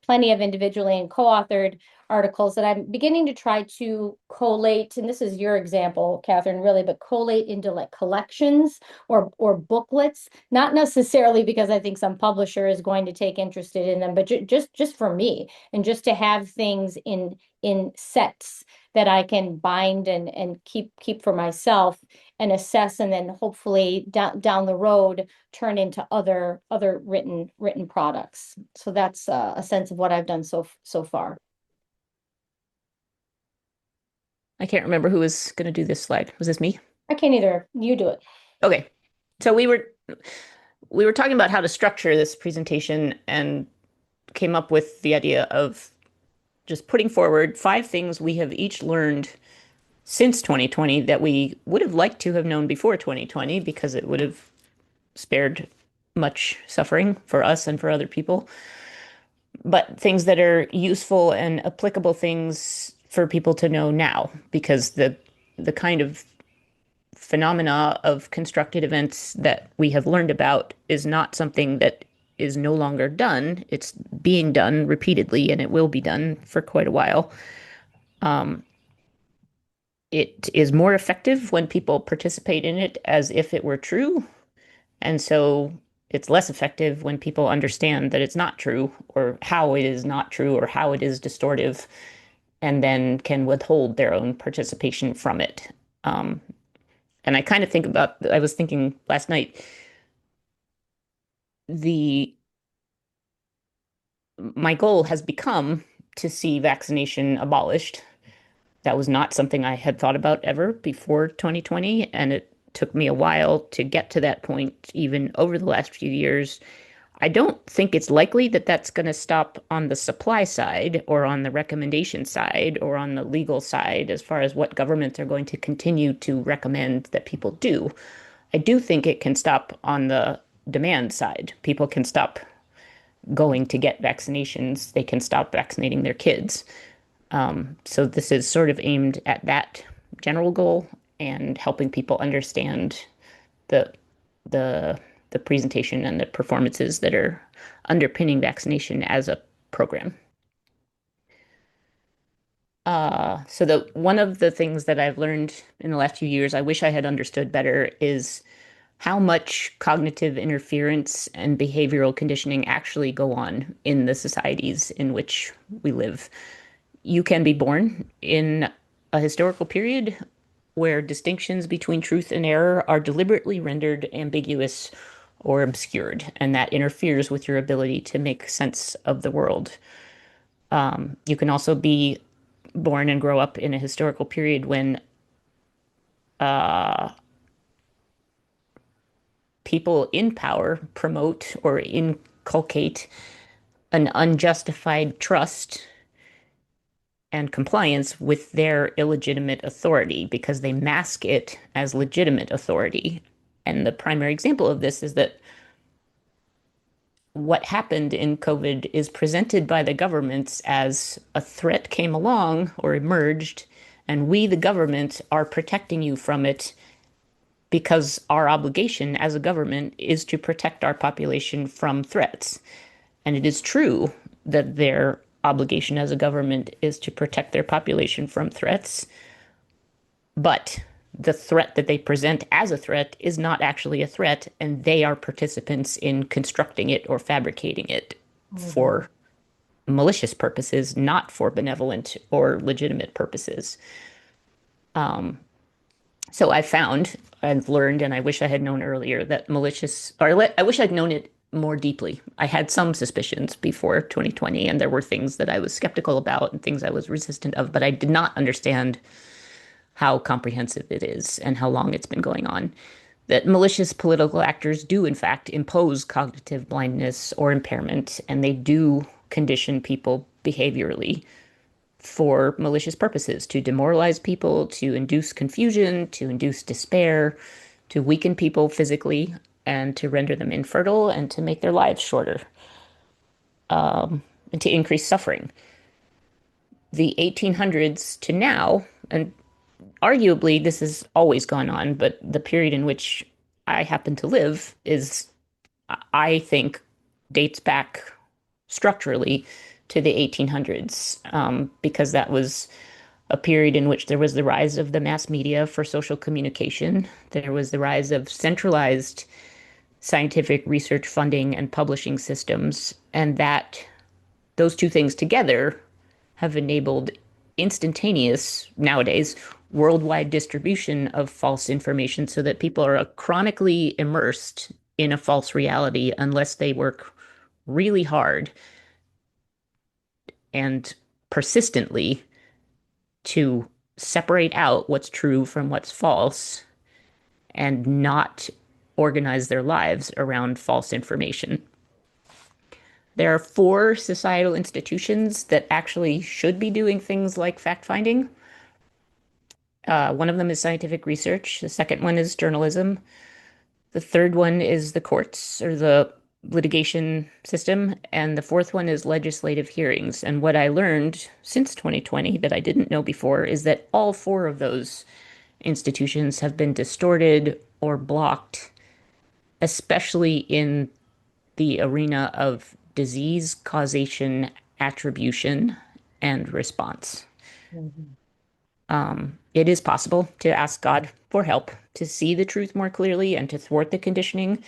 plenty of individually and co-authored articles that I'm beginning to try to collate, and this is your example, Catherine, really, but collate into like collections or booklets, not necessarily because I think some publisher is going to take interested in them, but just for me, and just to have things in sets that I can bind and keep for myself and assess, and then hopefully down the road turn into other written products. So that's a sense of what I've done so far. I can't remember who was going to do this slide. Was this me? I can't either. You do it. Okay. So we were talking about how to structure this presentation and came up with the idea of just putting forward 5 things we have each learned since 2020 that we would have liked to have known before 2020 because it would have spared much suffering for us and for other people, but things that are useful and applicable things for people to know now because the kind of phenomena of constructed events that we have learned about is not something that is no longer done. It's being done repeatedly and it will be done for quite a while. Um, it is more effective when people participate in it as if it were true. And so it's less effective when people understand that it's not true or how it is not true or how it is distortive and then can withhold their own participation from it. Um, and I kind of think about, I was thinking last night, the my goal has become to see vaccination abolished. That was not something I had thought about ever before 2020, and it took me a while to get to that point, even over the last few years. I don't think it's likely that that's going to stop on the supply side or on the recommendation side or on the legal side as far as what governments are going to continue to recommend that people do. I do think it can stop on the demand side. People can stop going to get vaccinations, they can stop vaccinating their kids. So this is sort of aimed at that general goal and helping people understand the the the presentation and the performances that are underpinning vaccination as a program. So the one of the things that I've learned in the last few years, I wish I had understood better, is how much cognitive interference and behavioral conditioning actually go on in the societies in which we live. You can be born in a historical period where distinctions between truth and error are deliberately rendered ambiguous or obscured, and that interferes with your ability to make sense of the world. You can also be born and grow up in a historical period when people in power promote or inculcate an unjustified trust and compliance with their illegitimate authority because they mask it as legitimate authority. And the primary example of this is that what happened in COVID is presented by the governments as a threat came along or emerged, and we, the government, are protecting you from it because our obligation as a government is to protect our population from threats. And it is true that their obligation as a government is to protect their population from threats, but the threat that they present as a threat is not actually a threat, and they are participants in constructing it or fabricating it Mhm. for malicious purposes, not for benevolent or legitimate purposes. So I found, I've learned, and I wish I had known earlier that malicious, or I wish I'd known it more deeply. I had some suspicions before 2020, and there were things that I was skeptical about and things I was resistant of, but I did not understand how comprehensive it is and how long it's been going on. That malicious political actors do, in fact, impose cognitive blindness or impairment, and they do condition people behaviorally for malicious purposes to demoralize people, to induce confusion, to induce despair, to weaken people physically, and to render them infertile and to make their lives shorter and to increase suffering. The 1800s to now, and arguably this has always gone on, but the period in which I happen to live is, I think, dates back structurally to the 1800s, because that was a period in which there was the rise of the mass media for social communication. There was the rise of centralized scientific research funding and publishing systems, and that those two things together have enabled instantaneous, nowadays, worldwide distribution of false information so that people are chronically immersed in a false reality unless they work really hard and persistently to separate out what's true from what's false and not organize their lives around false information. There are four societal institutions that actually should be doing things like fact finding. One of them is scientific research. The second one is journalism. The third one is the courts or the litigation system. And the fourth one is legislative hearings. And what I learned since 2020 that I didn't know before is that all four of those institutions have been distorted or blocked, especially in the arena of disease causation, attribution, and response. Mhm. It is possible to ask God for help to see the truth more clearly and to thwart the conditioning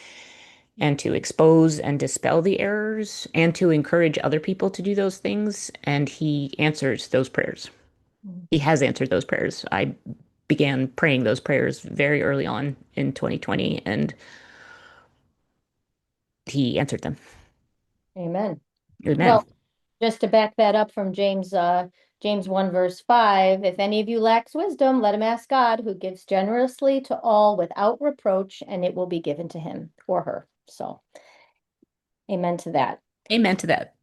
and to expose and dispel the errors and to encourage other people to do those things. And He answers those prayers. He has answered those prayers. I began praying those prayers very early on in 2020, and He answered them. Amen. Amen. Well, just to back that up from James 1 verse 5, if any of you lacks wisdom, let him ask God, who gives generously to all without reproach, and it will be given to him or her. So, amen to that. Amen to that.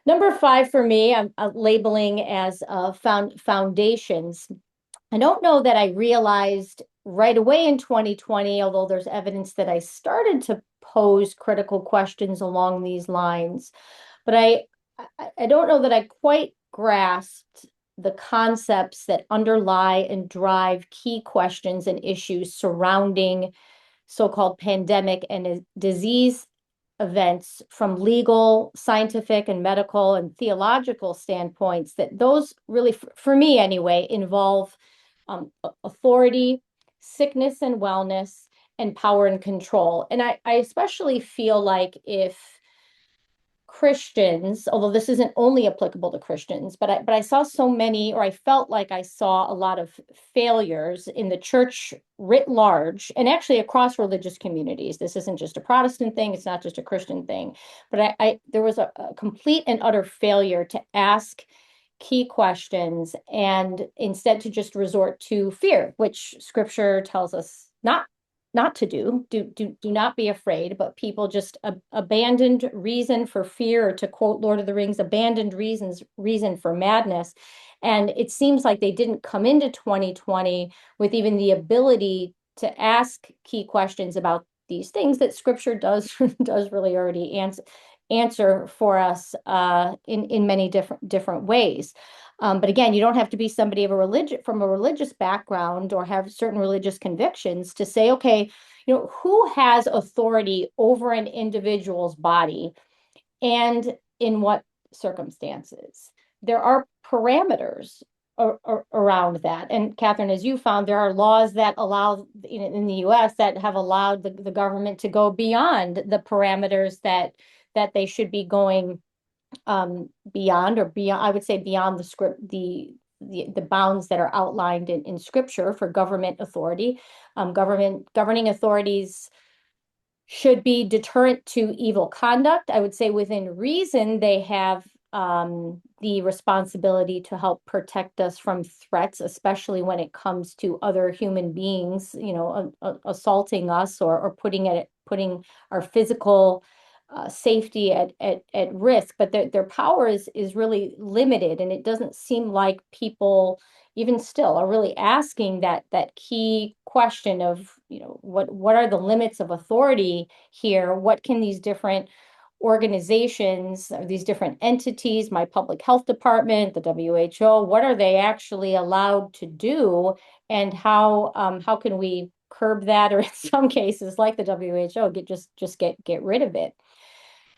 Number 5 for me, I'm labeling as foundations. I don't know that I realized right away in 2020, although there's evidence that I started to pose critical questions along these lines. But I don't know that I quite grasped the concepts that underlie and drive key questions and issues surrounding so-called pandemic and disease events from legal, scientific, and medical and theological standpoints, that those really, for me anyway, involve authority, sickness and wellness, and power and control. And I especially feel like if Christians, although this isn't only applicable to Christians, but I saw so many, or I felt like I saw a lot of failures in the church writ large, and actually across religious communities. This isn't just a Protestant thing; it's not just a Christian thing. But I there was a complete and utter failure to ask key questions, and instead to just resort to fear, which Scripture tells us not to do. Do not be afraid, but people just abandoned reason for fear, or to quote Lord of the Rings, abandoned reason for madness. And it seems like they didn't come into 2020 with even the ability to ask key questions about these things that Scripture does really already answer for us in many different ways. But again, you don't have to be somebody of a religion from a religious background or have certain religious convictions to say, okay, who has authority over an individual's body and in what circumstances? There are parameters around that. And Catherine, as you found, there are laws that allow in the US that have allowed the government to go beyond the parameters that they should be going beyond, or beyond, I would say beyond the script, the bounds that are outlined in Scripture for government authority. Governing authorities should be deterrent to evil conduct. I would say within reason, they have the responsibility to help protect us from threats, especially when it comes to other human beings, assaulting us, or putting our physical safety at risk. But their power is really limited, and it doesn't seem like people even still are really asking that key question of, what are the limits of authority here? What can these different organizations or these different entities, my public health department, the WHO, what are they actually allowed to do, and how can we curb that, or in some cases, like the WHO, get rid of it.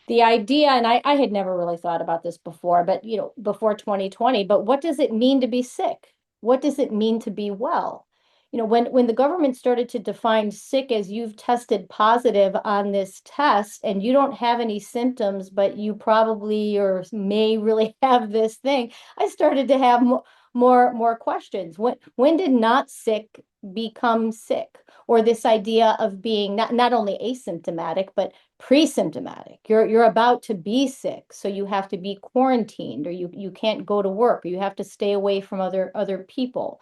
The idea, and I had never really thought about this before, but before 2020, but what does it mean to be sick? What does it mean to be well? When the government started to define sick as you've tested positive on this test and you don't have any symptoms, but you probably or may really have this thing, I started to have more questions. When did not sick become sick? Or this idea of being not only asymptomatic, but pre-symptomatic. You're about to be sick, so you have to be quarantined, or you can't go to work, or you have to stay away from other people.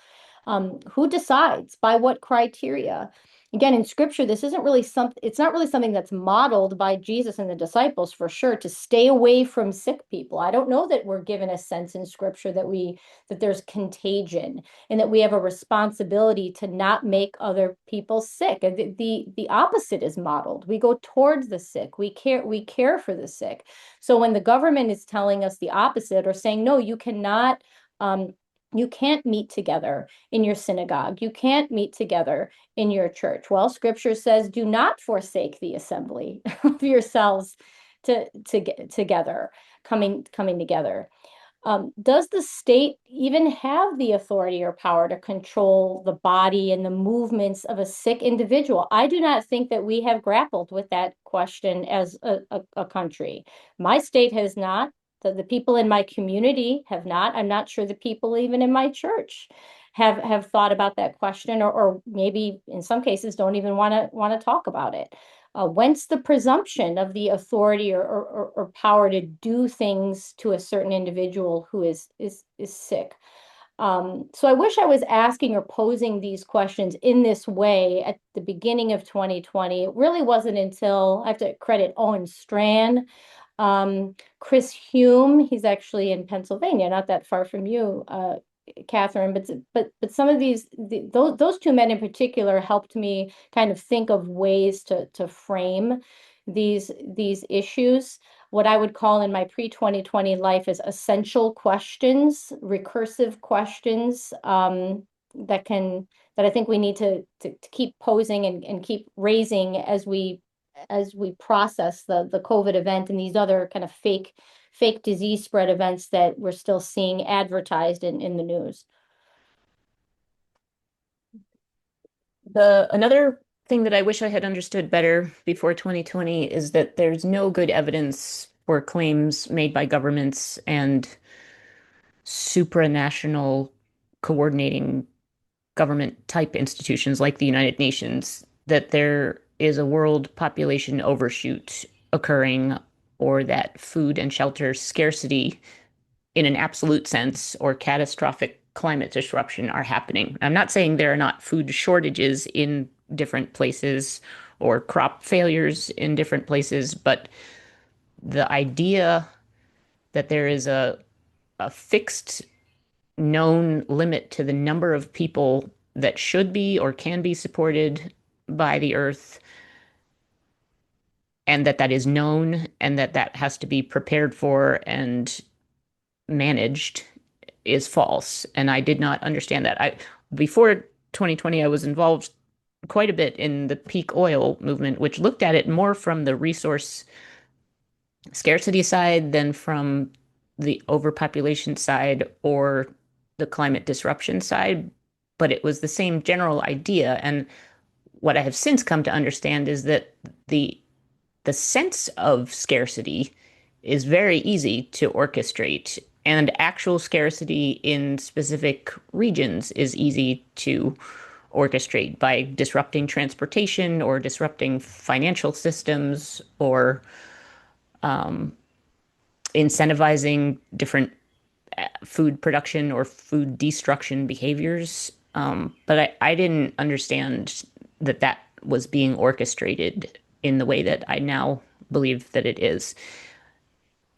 Who decides by what criteria? Again, in scripture, this isn't really something, it's not really something that's modeled by Jesus and the disciples for sure, to stay away from sick people. I don't know that we're given a sense in scripture that there's contagion and that we have a responsibility to not make other people sick. The opposite is modeled. We go towards the sick. We care for the sick. So when the government is telling us the opposite, or saying, no, you can't meet together in your synagogue. You can't meet together in your church. Well, scripture says, do not forsake the assembly of yourselves to get together, coming together. Does the state even have the authority or power to control the body and the movements of a sick individual? I do not think that we have grappled with that question as a country. My state has not. The people in my community have not. I'm not sure the people even in my church have thought about that question, or maybe in some cases don't even want to talk about it. Whence the presumption of the authority or power to do things to a certain individual who is sick? So I wish I was asking or posing these questions in this way at the beginning of 2020. It really wasn't until I have to credit Owen Strachan, Chris Hume. He's actually in Pennsylvania, not that far from you, Katherine. But some of those two men in particular helped me kind of think of ways to frame these issues. What I would call in my pre-2020 life as essential questions, recursive questions, that I think we need to keep posing and keep raising as we process the COVID event and these other kind of fake disease spread events that we're still seeing advertised in the news. Another thing that I wish I had understood better before 2020 is that there's no good evidence for claims made by governments and supranational coordinating government type institutions like the United Nations that there is a world population overshoot occurring, or that food and shelter scarcity in an absolute sense or catastrophic climate disruption are happening. I'm not saying there are not food shortages in different places or crop failures in different places, but the idea that there is a fixed known limit to the number of people that should be or can be supported by the earth, and that is known, and that has to be prepared for and managed, is false. And I did not understand that. Before 2020, I was involved quite a bit in the peak oil movement, which looked at it more from the resource scarcity side than from the overpopulation side or the climate disruption side. But it was the same general idea. And what I have since come to understand is that the the sense of scarcity is very easy to orchestrate, and actual scarcity in specific regions is easy to orchestrate by disrupting transportation or disrupting financial systems or incentivizing different food production or food destruction behaviors. But I didn't understand that was being orchestrated in the way that I now believe that it is,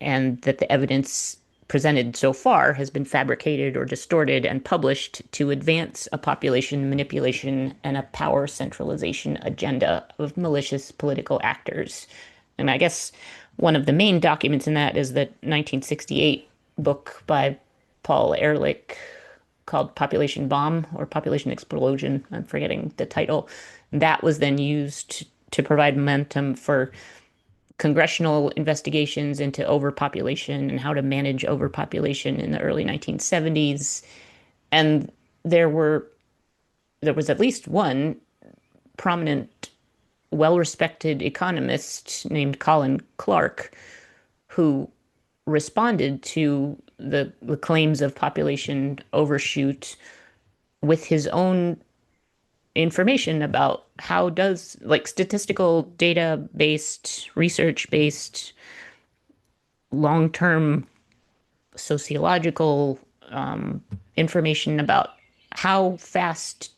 and that the evidence presented so far has been fabricated or distorted and published to advance a population manipulation and a power centralization agenda of malicious political actors. And I guess one of the main documents in that is the 1968 book by Paul Ehrlich called Population Bomb or Population Explosion. I'm forgetting the title. That was then used to provide momentum for congressional investigations into overpopulation and how to manage overpopulation in the early 1970s. And there were there was at least one prominent, well-respected economist named Colin Clark who responded to the claims of population overshoot with his own information about how does like statistical data based research based long-term sociological information about how fast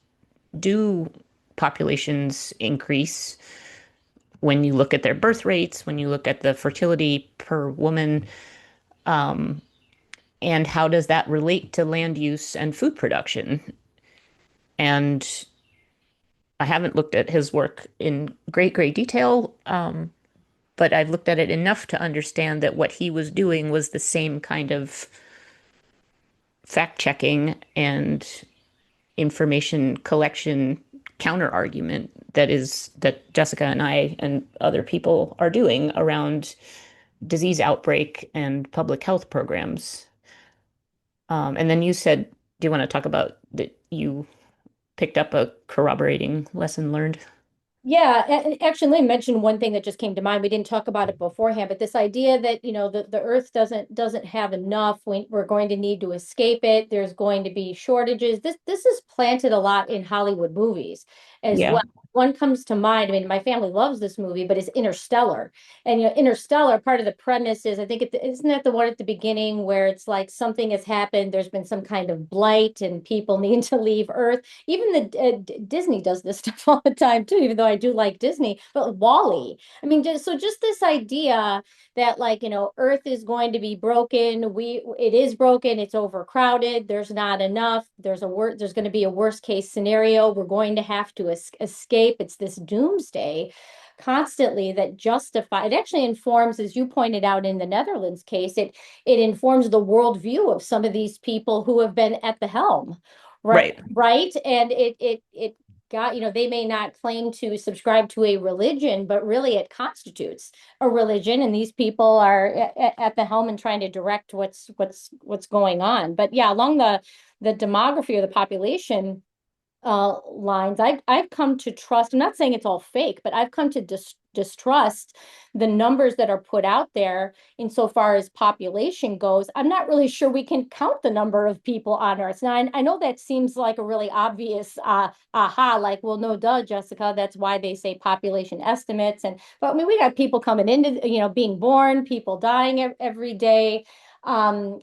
do populations increase when you look at their birth rates, when you look at the fertility per woman, and how does that relate to land use and food production. And I haven't looked at his work in great detail, but I've looked at it enough to understand that what he was doing was the same kind of fact checking and information collection counter argument that Jessica and I and other people are doing around disease outbreak and public health programs. And then you said, do you want to talk about that you picked up a corroborating lesson learned? Yeah, actually, let me mention one thing that just came to mind. We didn't talk about it beforehand, but this idea that, the Earth doesn't have enough, we're going to need to escape it. There's going to be shortages. This is planted a lot in Hollywood movies as well. Yeah, One comes to mind. I mean, my family loves this movie, but it's Interstellar. And Interstellar, part of the premise is, I think isn't that the one at the beginning where it's like something has happened, there's been some kind of blight, and people need to leave Earth. Even Disney does this stuff all the time too, even though I do like Disney. But Wally, I mean, just this idea that, like, Earth is going to be broken. It is broken. It's overcrowded. There's not enough. There's going to be a worst case scenario. We're going to have to escape. It's this doomsday constantly that justify it actually informs, as you pointed out in the Netherlands case, it informs the worldview of some of these people who have been at the helm. Right, right. right. And it got, they may not claim to subscribe to a religion, but really it constitutes a religion. And these people are at the helm and trying to direct what's going on. But yeah, along the demography or the population lines, I've come to trust. I'm not saying it's all fake, but I've come to distrust the numbers that are put out there insofar as population goes. I'm not really sure we can count the number of people on Earth. Now, I know that seems like a really obvious aha, like, well, no, duh, Jessica. That's why they say population estimates. But I mean, we got people coming into, being born, people dying every day. I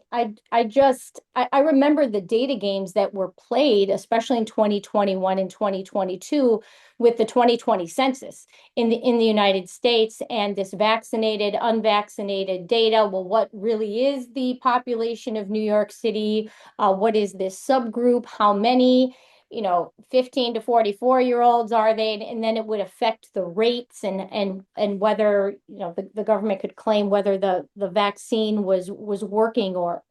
remember the data games that were played, especially in 2021 and 2022, with the 2020 census in the United States, and this vaccinated, unvaccinated data. Well, what really is the population of New York City? What is this subgroup? How many? 15 to 44-year-olds are they? And then it would affect the rates and whether, the government could claim whether the vaccine was working or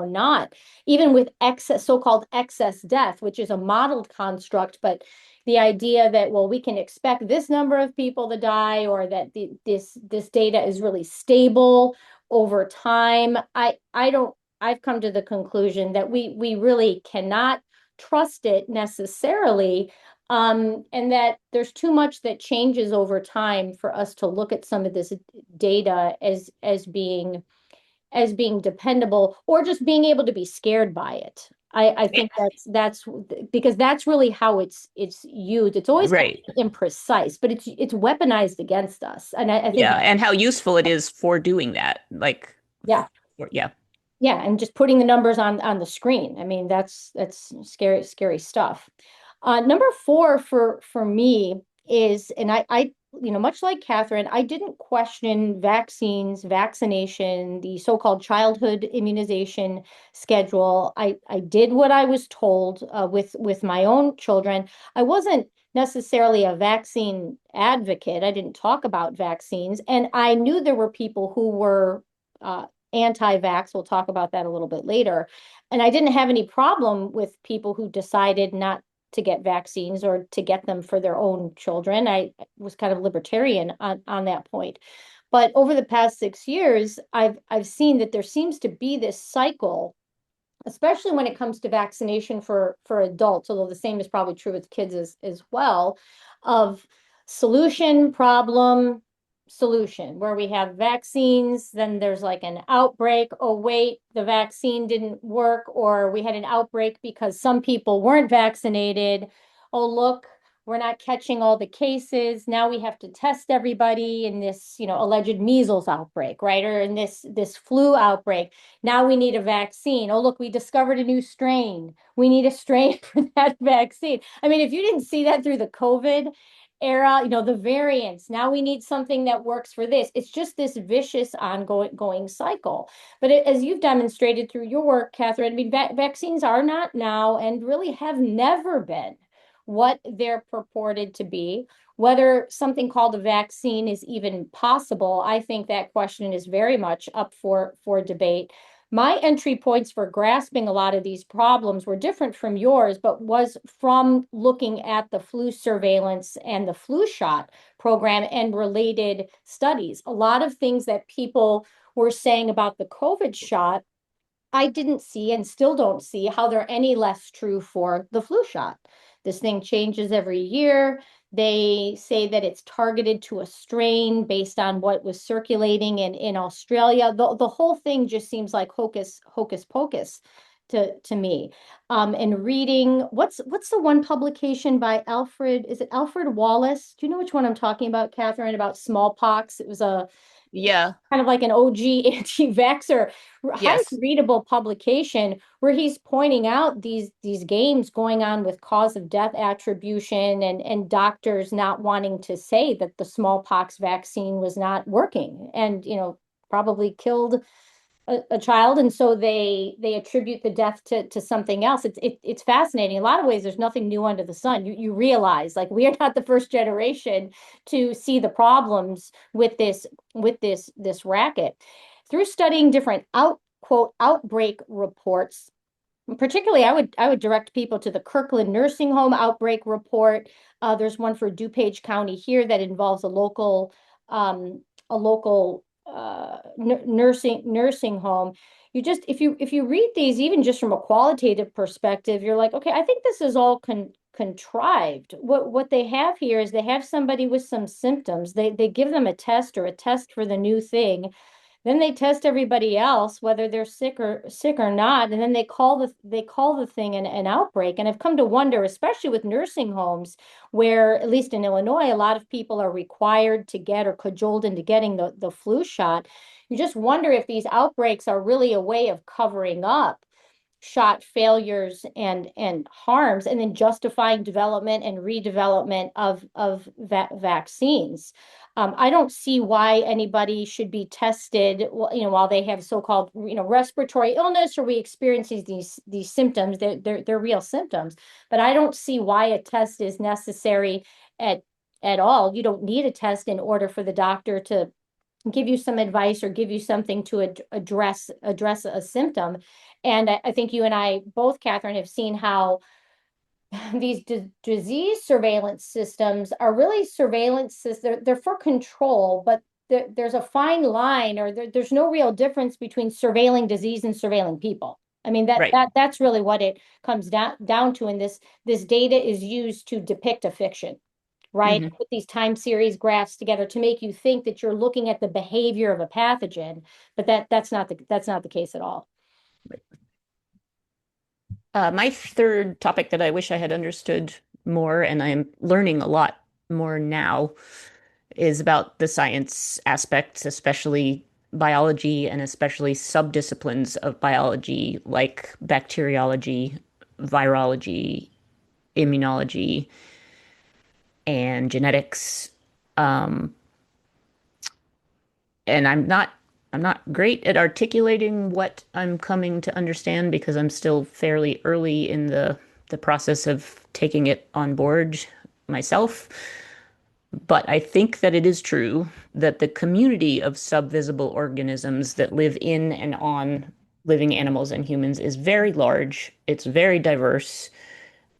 not. Even with excess, so-called excess death, which is a modeled construct, but the idea that, well, we can expect this number of people to die, or that this data is really stable over time. I've come to the conclusion that we really cannot trust it necessarily, and that there's too much that changes over time for us to look at some of this data as being dependable, or just being able to be scared by it. I think that's because that's really how it's used. It's always kind Right. of imprecise, but it's weaponized against us. And I think, Yeah, and how useful it is for doing that. Like, yeah, yeah, yeah, and just putting the numbers on the screen. I mean, that's scary stuff. Number four for me is, and I much like Katherine, I didn't question vaccines, vaccination, the so-called childhood immunization schedule. I did what I was told with my own children. I wasn't necessarily a vaccine advocate. I didn't talk about vaccines, and I knew there were people who were uh, anti-vax. We'll talk about that a little bit later. And I didn't have any problem with people who decided not to get vaccines or to get them for their own children. I was kind of libertarian on that point. But over the past 6 years, I've seen that there seems to be this cycle, especially when it comes to vaccination for adults, although the same is probably true with kids as well, of solution, problem, solution, where we have vaccines, then there's like an outbreak. Oh, wait, the vaccine didn't work, or we had an outbreak because some people weren't vaccinated. Oh, look, we're not catching all the cases. Now we have to test everybody in this, alleged measles outbreak, right? Or in this flu outbreak. Now we need a vaccine. Oh, look, we discovered a new strain. We need a strain for that vaccine. I mean, if you didn't see that through the COVID era, the variants, now we need something that works for this. It's just this vicious ongoing cycle. But as you've demonstrated through your work, Katherine, I mean, vaccines are not now and really have never been what they're purported to be. Whether something called a vaccine is even possible, I think that question is very much up for debate. My entry points for grasping a lot of these problems were different from yours, but was from looking at the flu surveillance and the flu shot program and related studies. A lot of things that people were saying about the COVID shot, I didn't see and still don't see how they're any less true for the flu shot. This thing changes every year. They say that it's targeted to a strain based on what was circulating in Australia. The whole thing just seems like hocus pocus to me. And reading, what's the one publication by Alfred? Is it Alfred Wallace? Do you know which one I'm talking about, Katherine? About smallpox. It was a Yeah. kind of like an OG anti-vaxxer, highly Yes. readable publication where he's pointing out these games going on with cause of death attribution and doctors not wanting to say that the smallpox vaccine was not working and probably killed a child, and so they attribute the death to something else. It's fascinating. In a lot of ways, there's nothing new under the sun. You realize like we are not the first generation to see the problems with this racket. Through studying different outbreak reports, particularly I would direct people to the Kirkland Nursing Home outbreak report. There's one for DuPage County here that involves a local nursing home. You just if you read these even just from a qualitative perspective, you're like, okay, I think this is all contrived. What they have here is they have somebody with some symptoms. They give them a test or a test for the new thing. Then they test everybody else, whether they're sick or not, and then they call the thing an outbreak. And I've come to wonder, especially with nursing homes, where at least in Illinois, a lot of people are required to get or cajoled into getting the flu shot. You just wonder if these outbreaks are really a way of covering up shot failures and harms, and then justifying development and redevelopment of vaccines. I don't see why anybody should be tested, while they have so-called, respiratory illness, or we experience these symptoms. They're real symptoms, but I don't see why a test is necessary at at all. You don't need a test in order for the doctor to give you some advice or give you something to address a symptom. And I think you and I both, Katherine, have seen how these disease surveillance systems are really surveillance systems. They're for control, but there's a fine line, or there's no real difference between surveilling disease and surveilling people. I mean, that Right. that that's really what it comes down to. And this data is used to depict a fiction, right? Hmm. Put these time series graphs together to make you think that you're looking at the behavior of a pathogen, but that's not the case at all. My third topic that I wish I had understood more, and I am learning a lot more now, is about the science aspects, especially biology and especially subdisciplines of biology like bacteriology, virology, immunology, and genetics. Um, and I'm not great at articulating what I'm coming to understand because I'm still fairly early in the process of taking it on board. myself, but I think that it is true that the community of subvisible organisms that live in and on living animals and humans is very large. It's very diverse.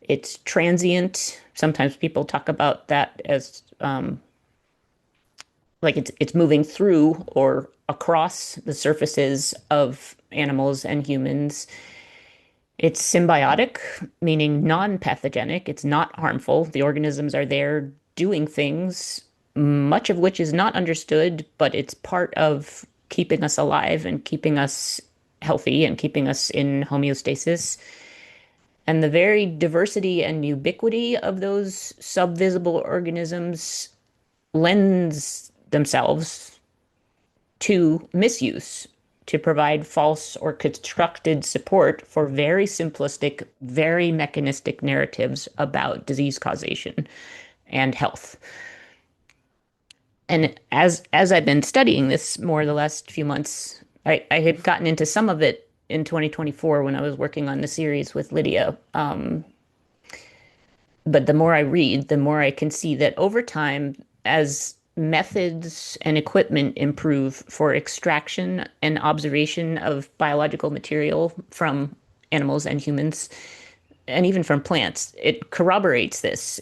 It's transient. Sometimes people talk about that as like it's moving through or across the surfaces of animals and humans. It's symbiotic, meaning non-pathogenic. It's not harmful. The organisms are there doing things, much of which is not understood, but it's part of keeping us alive and keeping us healthy and keeping us in homeostasis. And the very diversity and ubiquity of those subvisible organisms lends themselves to misuse, to provide false or constructed support for very simplistic, very mechanistic narratives about disease causation and health. And as I've been studying this more the last few months, I had gotten into some of it in 2024 when I was working on the series with Lydia. But the more I read, the more I can see that over time, as methods and equipment improve for extraction and observation of biological material from animals and humans, and even from plants, it corroborates this.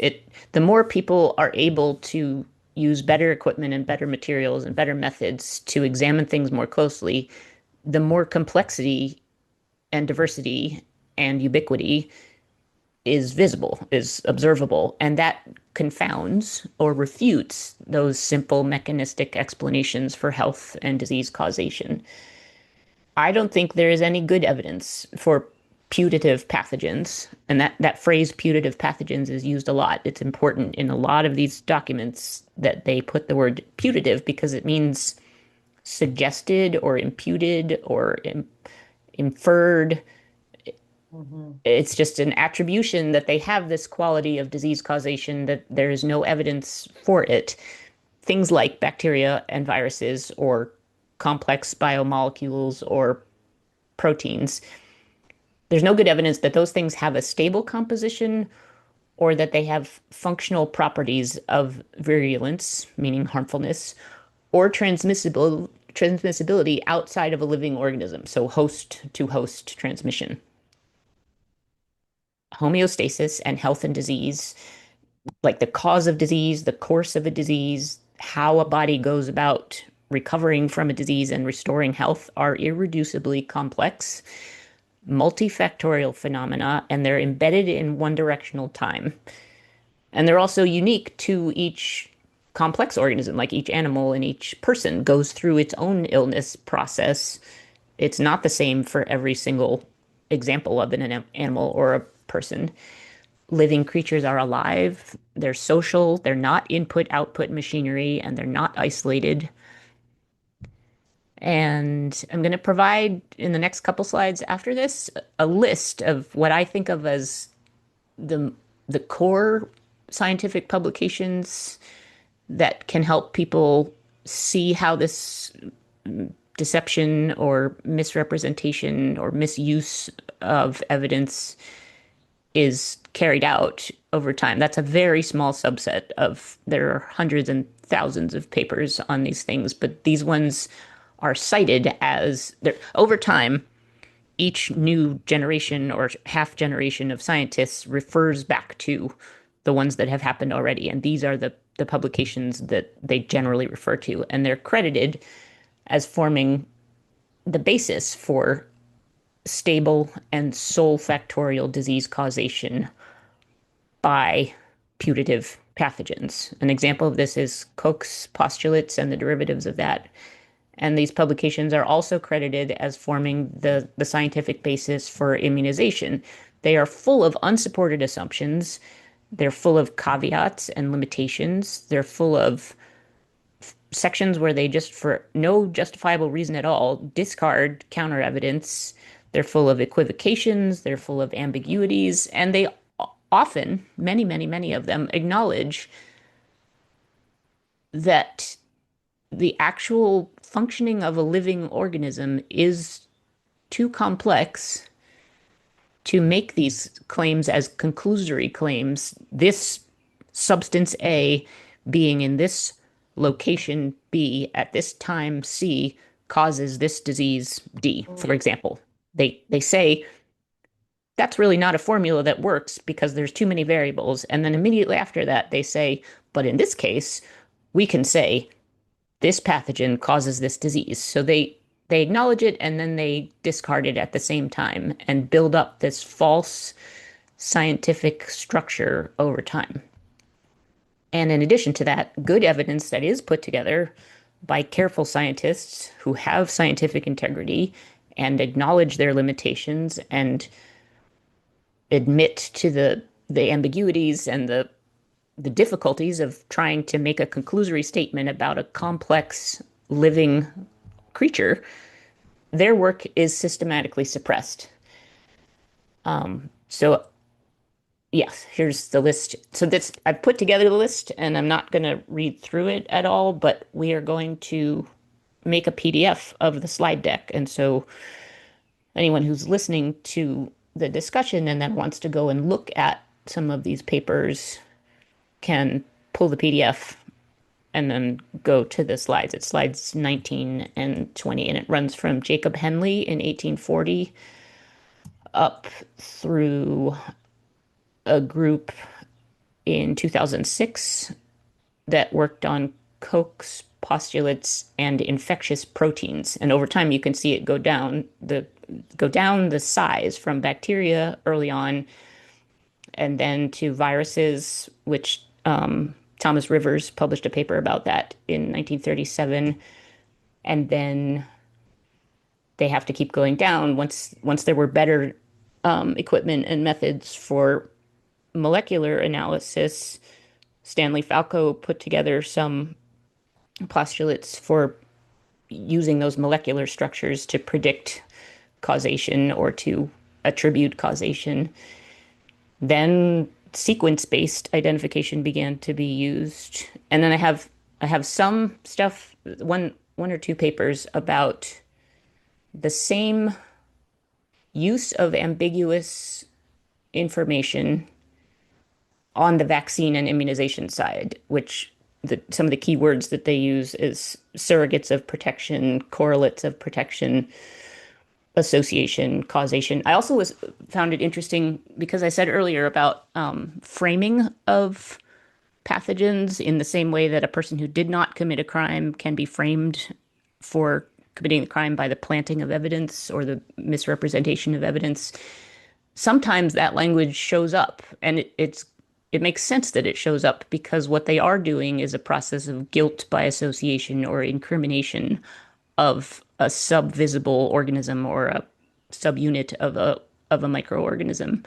The more people are able to use better equipment and better materials and better methods to examine things more closely, the more complexity and diversity and ubiquity is visible, is observable, and that confounds or refutes those simple mechanistic explanations for health and disease causation. I don't think there is any good evidence for putative pathogens, and that phrase putative pathogens is used a lot. It's important in a lot of these documents that they put the word putative because it means suggested or imputed or inferred. Mhm. It's just an attribution that they have this quality of disease causation that there is no evidence for it. Things like bacteria and viruses or complex biomolecules or proteins. There's no good evidence that those things have a stable composition or that they have functional properties of virulence, meaning harmfulness, or transmissibility outside of a living organism, so host to host transmission. Homeostasis and health and disease, like the cause of disease, the course of a disease, how a body goes about recovering from a disease and restoring health, are irreducibly complex, multifactorial phenomena, and they're embedded in one directional time. And they're also unique to each complex organism, like each animal and each person goes through its own illness process. It's not the same for every single example of an animal or a person. Living creatures are alive, they're social, they're not input output machinery, and they're not isolated. And I'm going to provide in the next couple slides after this a list of what I think of as the the core scientific publications that can help people see how this deception or misrepresentation or misuse of evidence is carried out over time. That's a very small subset of, there are hundreds and thousands of papers on these things, but these ones are cited as, over time, each new generation or half generation of scientists refers back to the ones that have happened already. And these are the publications that they generally refer to. And they're credited as forming the basis for stable and sole factorial disease causation by putative pathogens. An example of this is Koch's postulates and the derivatives of that. And these publications are also credited as forming the scientific basis for immunization. They are full of unsupported assumptions. They're full of caveats and limitations. They're full of sections where they just, for no justifiable reason at all, discard counter evidence. They're full of equivocations. They're full of ambiguities. And they often, many of them, acknowledge that the actual functioning of a living organism is too complex to make these claims as conclusory claims. This substance A being in this location B at this time C causes this disease D, for example. They say that's really not a formula that works because there's too many variables. And then immediately after that, they say, but in this case, we can say this pathogen causes this disease. So they acknowledge it and then they discard it at the same time and build up this false scientific structure over time. And in addition to that, good evidence that is put together by careful scientists who have scientific integrity and acknowledge their limitations and admit to the ambiguities and the difficulties of trying to make a conclusory statement about a complex living creature, their work is systematically suppressed. So yes, here's the list. So that's I've put together the list and I'm not going to read through it at all, but we are going to make a PDF of the slide deck. And so anyone who's listening to the discussion and then wants to go and look at some of these papers can pull the PDF and then go to the slides. It's slides 19 and 20, and it runs from Jacob Henley in 1840 up through a group in 2006 that worked on Koch's postulates and infectious proteins. And over time, you can see it go down the size from bacteria early on, and then to viruses, which Thomas Rivers published a paper about that in 1937, and then they have to keep going down once there were better equipment and methods for molecular analysis. Stanley Falco put together some postulates for using those molecular structures to predict causation or to attribute causation. Then sequence-based identification began to be used. And then I have some stuff, one or two papers about the same use of ambiguous information on the vaccine and immunization side, which some of the key words that they use is surrogates of protection, correlates of protection, association, causation. I also found it interesting because I said earlier about framing of pathogens in the same way that a person who did not commit a crime can be framed for committing the crime by the planting of evidence or the misrepresentation of evidence. Sometimes that language shows up, and it makes sense that it shows up because what they are doing is a process of guilt by association or incrimination of a subvisible organism or a subunit of a microorganism.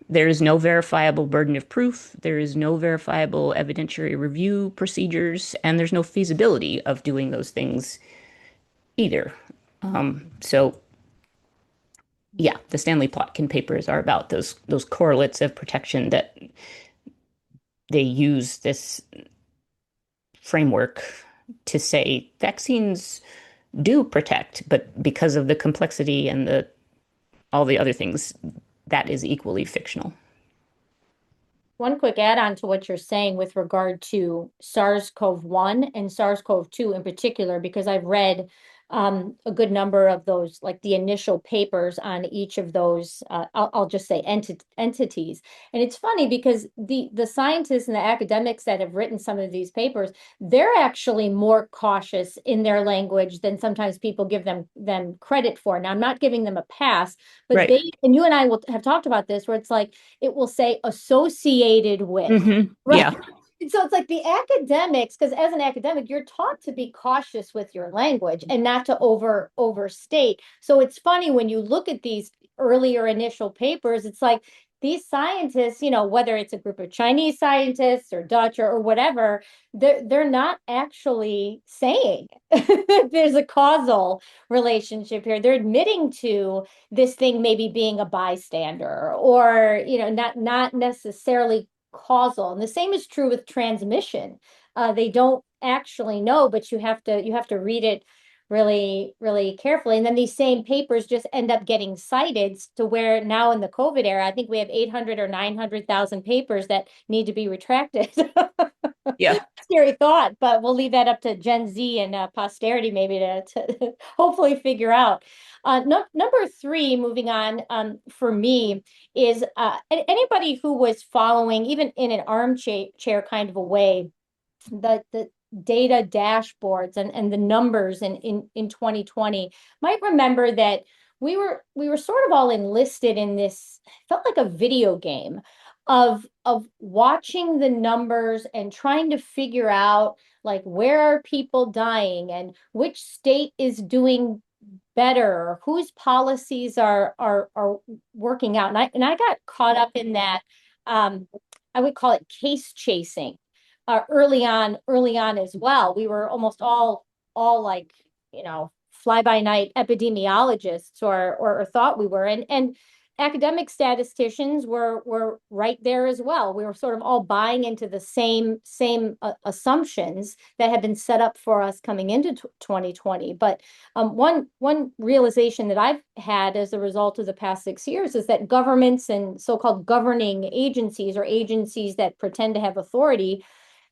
There is no verifiable burden of proof, there is no verifiable evidentiary review procedures, and there's no feasibility of doing those things either. So yeah, the Stanley Plotkin papers are about those correlates of protection that they use this framework to say vaccines do protect, but because of the complexity and the all the other things, that is equally fictional. One quick add-on to what you're saying with regard to SARS-CoV-1 and SARS-CoV-2 in particular, because I've read a good number of those, like the initial papers on each of those, I'll just say entities. And it's funny because the scientists and the academics that have written some of these papers, they're actually more cautious in their language than sometimes people give them credit for. Now, I'm not giving them a pass, but Right. and you and I will have talked about this, where it's like, it will say associated with, right? Yeah. So it's like the academics, because as an academic, you're taught to be cautious with your language and not to overstate. So it's funny when you look at these earlier initial papers, it's like these scientists, whether it's a group of Chinese scientists or Dutch or whatever, they're not actually saying there's a causal relationship here. They're admitting to this thing maybe being a bystander or, not necessarily causal. And the same is true with transmission. They don't actually know, but you have to read it really, really carefully. And then these same papers just end up getting cited to where now in the COVID era, I think we have 800 or 900,000 papers that need to be retracted. Yeah. Scary thought, but we'll leave that up to Gen Z and posterity maybe to hopefully figure out. No, number three, moving on, for me is anybody who was following, even in an armchair kind of a way, the data dashboards and the numbers in 2020 might remember that we were sort of all enlisted in this, felt like a video game of watching the numbers and trying to figure out like where are people dying and which state is doing better or whose policies are working out. And I got caught up in that. I would call it case chasing early on as well. We were almost all like, fly by night epidemiologists or thought we were. And academic statisticians were right there as well. We were sort of all buying into the same assumptions that had been set up for us coming into 2020. But one realization that I've had as a result of the past 6 years is that governments and so-called governing agencies or agencies that pretend to have authority,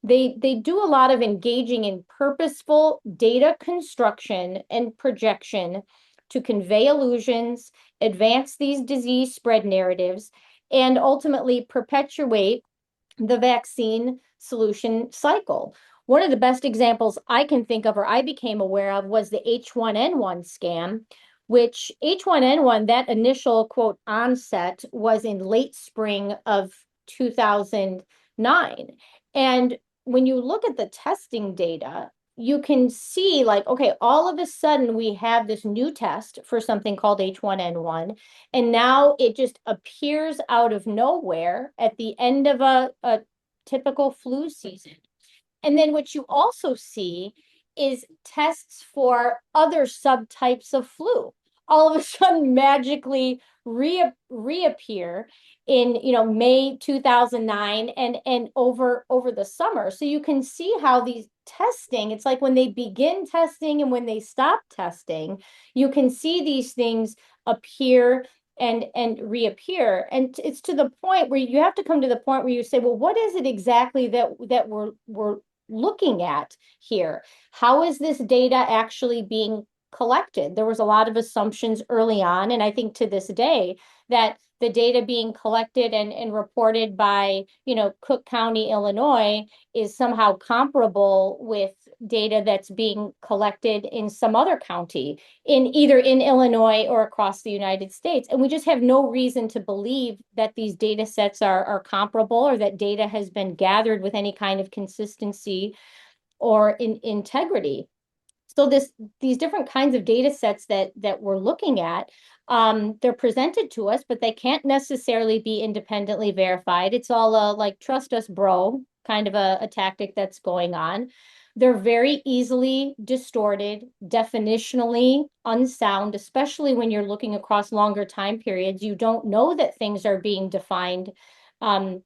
they do a lot of engaging in purposeful data construction and projection to convey illusions, advance these disease spread narratives, and ultimately perpetuate the vaccine solution cycle. One of the best examples I can think of or I became aware of was the H1N1 scam, which H1N1, that initial quote onset was in late spring of 2009. And when you look at the testing data, you can see like, okay, all of a sudden we have this new test for something called H1N1, and now it just appears out of nowhere at the end of a typical flu season. And then what you also see is tests for other subtypes of flu all of a sudden magically reappear in May 2009 and over the summer. So you can see how these testing, it's like when they begin testing and when they stop testing, you can see these things appear and reappear. And it's to the point where you have to come to the point where you say, well, what is it exactly that we're looking at here? How is this data actually being collected? There was a lot of assumptions early on, and I think to this day that the data being collected and reported by, Cook County, Illinois, is somehow comparable with data that's being collected in some other county in either in Illinois or across the United States. And we just have no reason to believe that these data sets are comparable or that data has been gathered with any kind of consistency or integrity. So these different kinds of data sets that we're looking at, they're presented to us, but they can't necessarily be independently verified. It's all like trust us, bro, kind of a tactic that's going on. They're very easily distorted, definitionally unsound, especially when you're looking across longer time periods. You don't know that things are being defined the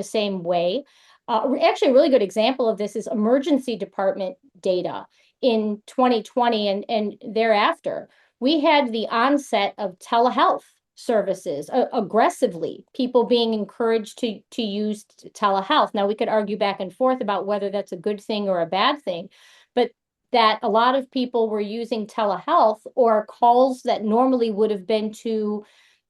same way. Actually, a really good example of this is emergency department data in 2020 and thereafter. We had the onset of telehealth services aggressively, people being encouraged to use telehealth. Now, we could argue back and forth about whether that's a good thing or a bad thing, but that a lot of people were using telehealth or calls that normally would have been to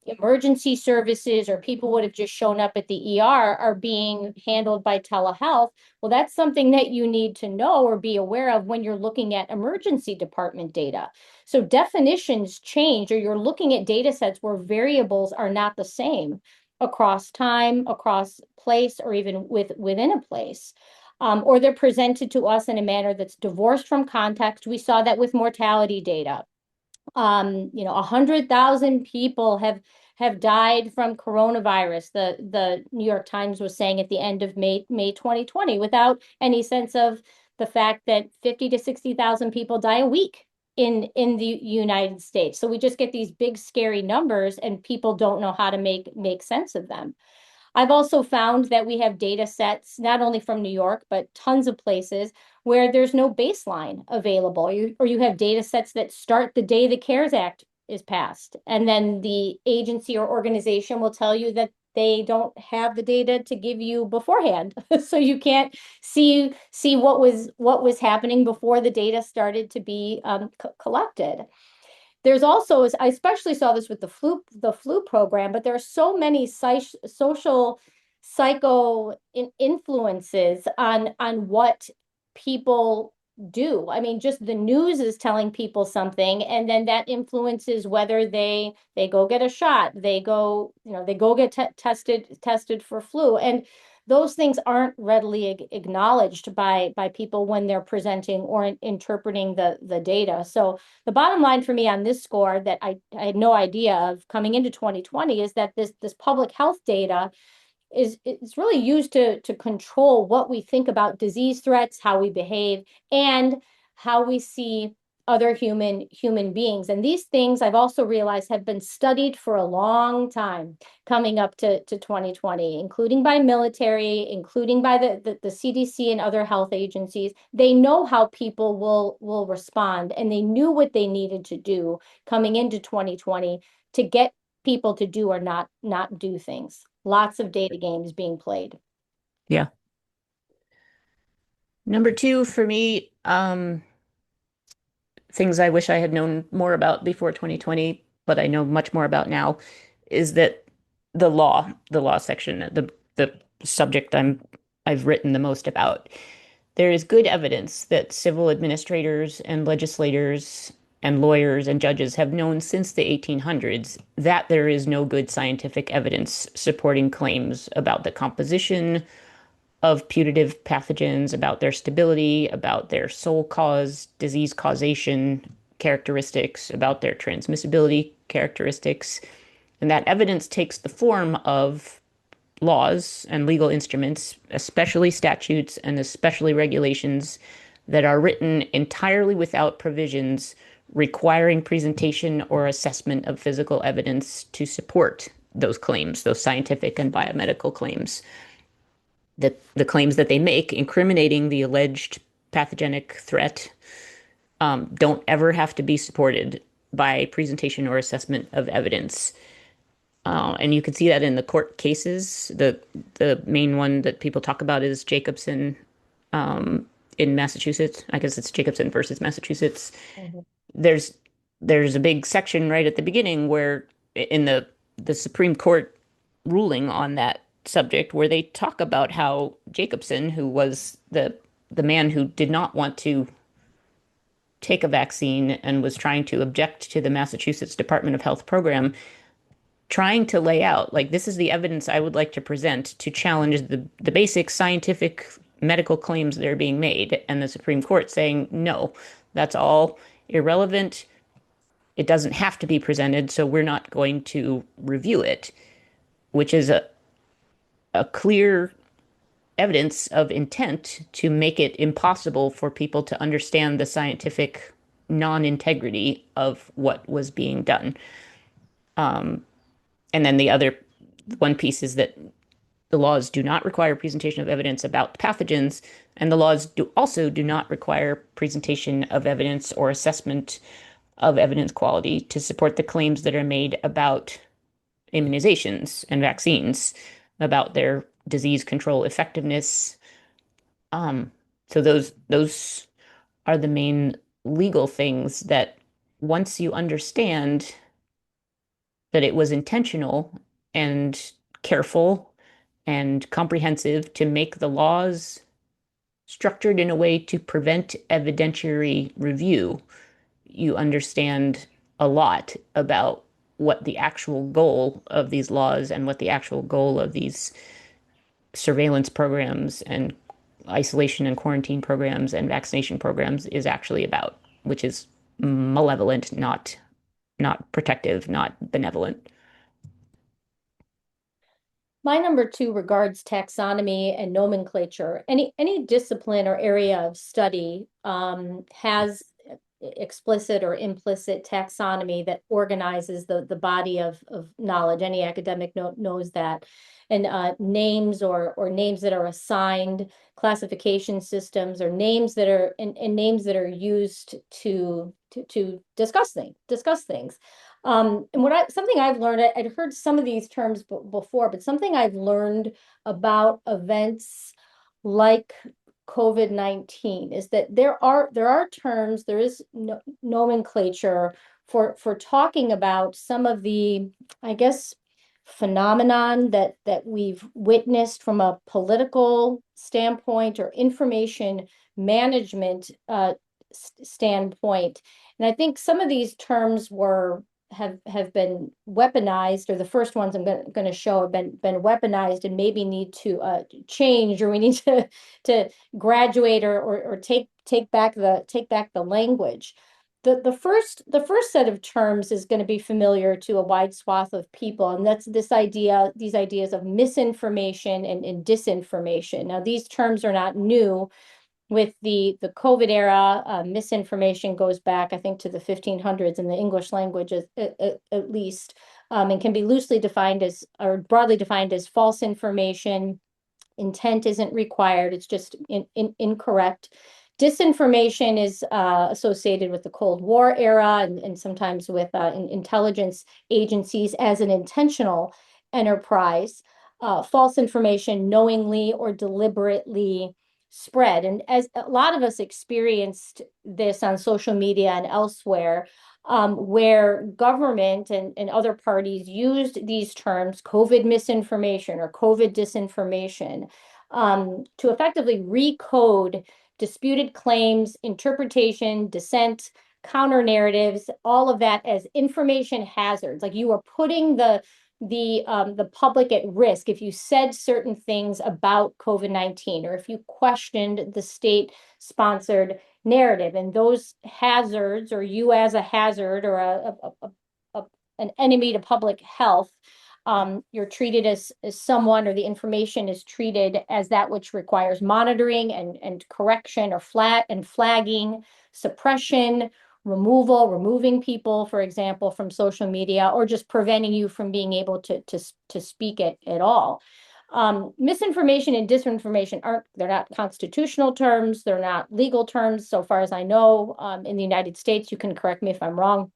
emergency services or people would have just shown up at the ER are being handled by telehealth. Well, that's something that you need to know or be aware of when you're looking at emergency department data. So definitions change, or you're looking at data sets where variables are not the same across time, across place, or even within a place. Or they're presented to us in a manner that's divorced from context. We saw that with mortality data. 100,000 people have died from coronavirus. The New York Times was saying at the end of May 2020, without any sense of the fact that 50 to 60,000 people die a week in the United States. So we just get these big scary numbers and people don't know how to make sense of them. I've also found that we have data sets, not only from New York, but tons of places where there's no baseline available. Or you have data sets that start the day the CARES Act is passed. And then the agency or organization will tell you that they don't have the data to give you beforehand. So you can't see what was happening before the data started to be collected. There's also, I especially saw this with the flu program, but there are so many social psycho influences on what people do. I mean, just the news is telling people something, and then that influences whether they go get a shot, they go get tested for flu, and those things aren't readily acknowledged by people when they're presenting or interpreting the data. So the bottom line for me on this score that I had no idea of coming into 2020 is that this public health data is it's really used to control what we think about disease threats, how we behave, and how we see other human beings. And these things I've also realized have been studied for a long time coming up to 2020, including by military, including by the CDC and other health agencies. They know how people will respond, and they knew what they needed to do coming into 2020 to get people to do or not do things. Lots of data games being played. Yeah. Number two for me, things I wish I had known more about before 2020, but I know much more about now, is that the law section, the subject I've written the most about. There is good evidence that civil administrators and legislators and lawyers and judges have known since the 1800s that there is no good scientific evidence supporting claims about the composition of putative pathogens, about their stability, about their sole cause, disease causation characteristics, about their transmissibility characteristics. And that evidence takes the form of laws and legal instruments, especially statutes and especially regulations that are written entirely without provisions requiring presentation or assessment of physical evidence to support those claims, those scientific and biomedical claims. That the claims that they make incriminating the alleged pathogenic threat don't ever have to be supported by presentation or assessment of evidence. And you can see that in the court cases. The main one that people talk about is Jacobson in Massachusetts. I guess it's Jacobson versus Massachusetts. Mhm. There's there's a big section right at the beginning where in the Supreme Court ruling on that subject where they talk about how Jacobson, who was the man who did not want to take a vaccine and was trying to object to the Massachusetts Department of Health program, trying to lay out like this is the evidence I would like to present to challenge the basic scientific medical claims that are being made, and the Supreme Court saying no, that's all irrelevant. It doesn't have to be presented, so we're not going to review it, which is a clear evidence of intent to make it impossible for people to understand the scientific non-integrity of what was being done. And then the other one piece is that the laws do not require presentation of evidence about pathogens, and the laws also do not require presentation of evidence or assessment of evidence quality to support the claims that are made about immunizations and vaccines, about their disease control effectiveness. So those are the main legal things that once you understand that it was intentional and careful and comprehensive to make the laws structured in a way to prevent evidentiary review, you understand a lot about what the actual goal of these laws and what the actual goal of these surveillance programs and isolation and quarantine programs and vaccination programs is actually about, which is malevolent, not protective, not benevolent. My number two regards taxonomy and nomenclature. Any discipline or area of study has explicit or implicit taxonomy that organizes the body of knowledge. Any academic knows that. And names or names that are assigned, classification systems, or names that are and names that are used to discuss things. And something I've learned, I'd heard some of these terms before, but something I've learned about events like COVID-19 is that there are terms, there is no, nomenclature for talking about some of the, I guess, phenomenon that we've witnessed from a political standpoint or information management standpoint. And I think some of these terms have been weaponized, or the first ones I'm going to show have been weaponized and maybe need to change, or we need to graduate or take back the language. The first set of terms is going to be familiar to a wide swath of people, and that's these ideas of misinformation and disinformation. Now, these terms are not new. With the COVID era, misinformation goes back, I think, to the 1500s in the English language at least, and can be loosely defined as, or broadly defined as, false information. Intent isn't required. It's just incorrect. Disinformation is associated with the Cold War era and sometimes with intelligence agencies as an intentional enterprise. False information knowingly or deliberately spread. And as a lot of us experienced this on social media and elsewhere, where government and other parties used these terms, COVID misinformation or COVID disinformation, to effectively recode disputed claims, interpretation, dissent, counter narratives, all of that as information hazards. Like you are putting the public at risk if you said certain things about COVID-19, or if you questioned the state-sponsored narrative, and those hazards, or you as a hazard or an enemy to public health, you're treated as someone, or the information is treated as that which requires monitoring and correction, or flagging, suppression, removing people, for example, from social media, or just preventing you from being able to speak at all. Misinformation and disinformation they're not constitutional terms, they're not legal terms, so far as I know, in the United States. You can correct me if I'm wrong,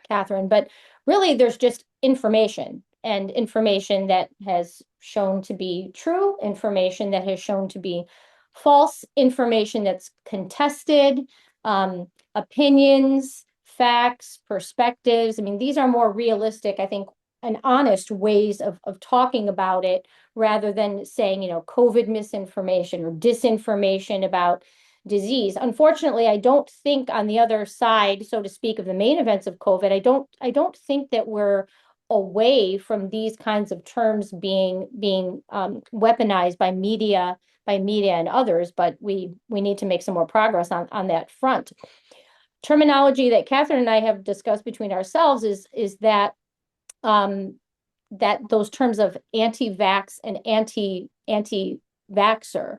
Katherine, but really there's just information, and information that has shown to be true, information that has shown to be false, information that's contested, opinions, facts, perspectives. I mean, these are more realistic, I think, and honest ways of talking about it, rather than saying, COVID misinformation or disinformation about disease. Unfortunately, I don't think on the other side, so to speak, of the main events of COVID, I don't think that we're away from these kinds of terms being weaponized by media and others, but we need to make some more progress on that front. Terminology that Katherine and I have discussed between ourselves is that that those terms of anti-vax and anti-vaxxer.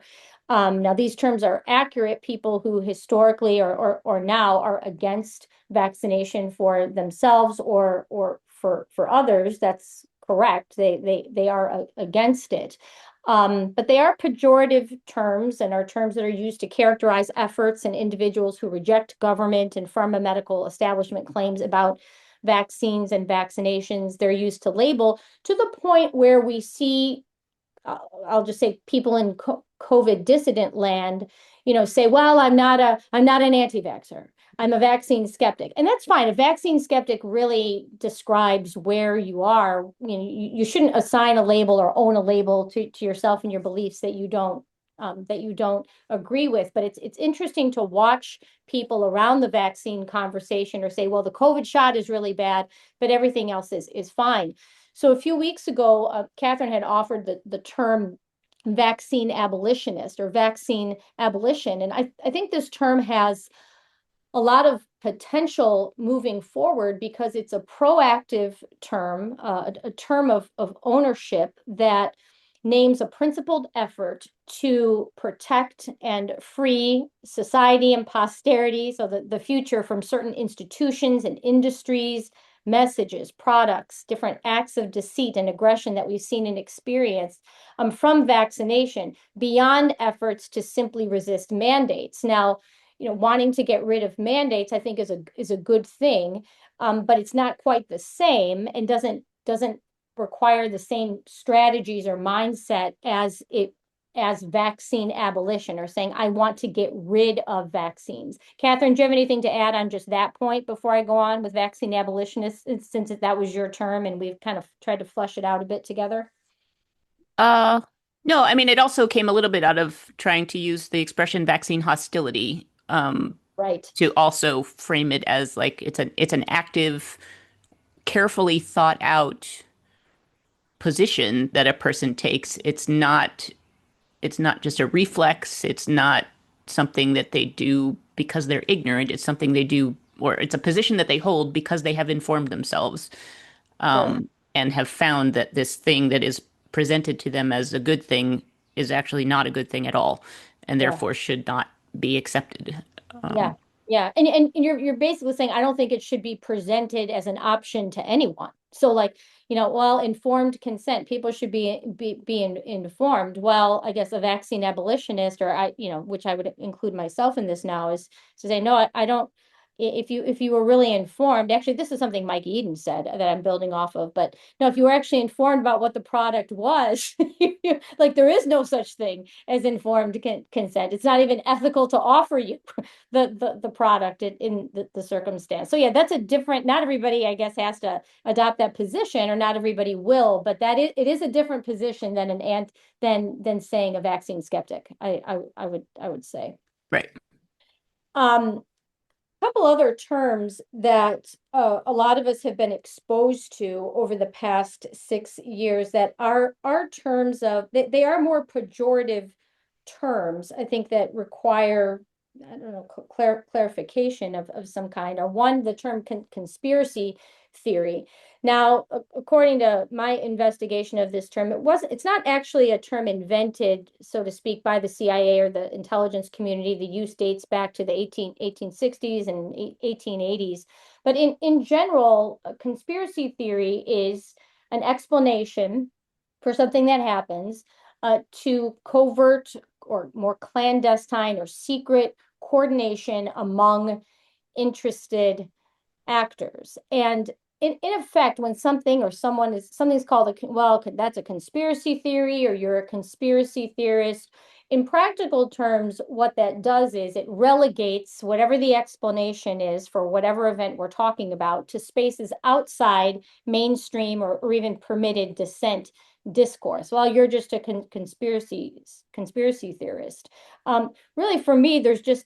Now, these terms are accurate. People who historically or now are against vaccination for themselves or for others, that's correct. They are against it. But they are pejorative terms, and are terms that are used to characterize efforts and individuals who reject government and pharma medical establishment claims about vaccines and vaccinations. They're used to label, to the point where we see, I'll just say, people in COVID dissident land, say, well, I'm not an anti-vaxxer. I'm a vaccine skeptic. And that's fine. A vaccine skeptic really describes where you are. You shouldn't assign a label or own a label to yourself and your beliefs that you don't agree with. But it's interesting to watch people around the vaccine conversation, or say, well, the COVID shot is really bad, but everything else is fine. So a few weeks ago, Katherine had offered the term vaccine abolitionist or vaccine abolition. And I think this term has a lot of potential moving forward, because it's a proactive term, a term of ownership that names a principled effort to protect and free society and posterity, so the future, from certain institutions and industries, messages, products, different acts of deceit and aggression that we've seen and experienced from vaccination, beyond efforts to simply resist mandates. Now, wanting to get rid of mandates, I think, is a good thing, but it's not quite the same and doesn't require the same strategies or mindset as vaccine abolition, or saying, I want to get rid of vaccines. Katherine, do you have anything to add on just that point before I go on with vaccine abolitionists, since that was your term and we've kind of tried to flush it out a bit together? Uh, no, I mean, it also came a little bit out of trying to use the expression vaccine hostility, Right, to also frame it as like it's an active, carefully thought out position that a person takes. It's not just a reflex. It's not something that they do because they're ignorant. It's something they do, or it's a position that they hold because they have informed themselves, sure, and have found that this thing that is presented to them as a good thing is actually not a good thing at all, and yeah. therefore should not be accepted. Yeah. Yeah. And you're basically saying, I don't think it should be presented as an option to anyone. So, like, well, informed consent, people should be informed. Well, I guess a vaccine abolitionist, or which I would include myself in this now, is to say, no, I don't. If you were really informed, actually, this is something Mike Eden said that I'm building off of, but no, if you were actually informed about what the product was, like, there is no such thing as informed consent. It's not even ethical to offer you the product in the circumstance. So yeah, that's a different, not everybody, I guess, has to adopt that position, or not everybody will, but it is a different position than than saying a vaccine skeptic, I would say. Right. Um, Couple other terms that a lot of us have been exposed to over the past 6 years that are terms of, they are more pejorative terms, I think, that require, I don't know, clarification of some kind. One, the term conspiracy theory. Now, according to my investigation of this term, it's not actually a term invented, so to speak, by the CIA or the intelligence community. The use dates back to the 1860s and 1880s. But in general, a conspiracy theory is an explanation for something that happens, to covert or more clandestine or secret coordination among interested actors. And in effect, when something or something's called that's a conspiracy theory, or you're a conspiracy theorist, in practical terms, what that does is it relegates whatever the explanation is for whatever event we're talking about to spaces outside mainstream or even permitted dissent discourse. Well, you're just a conspiracy theorist. Really, for me, there's just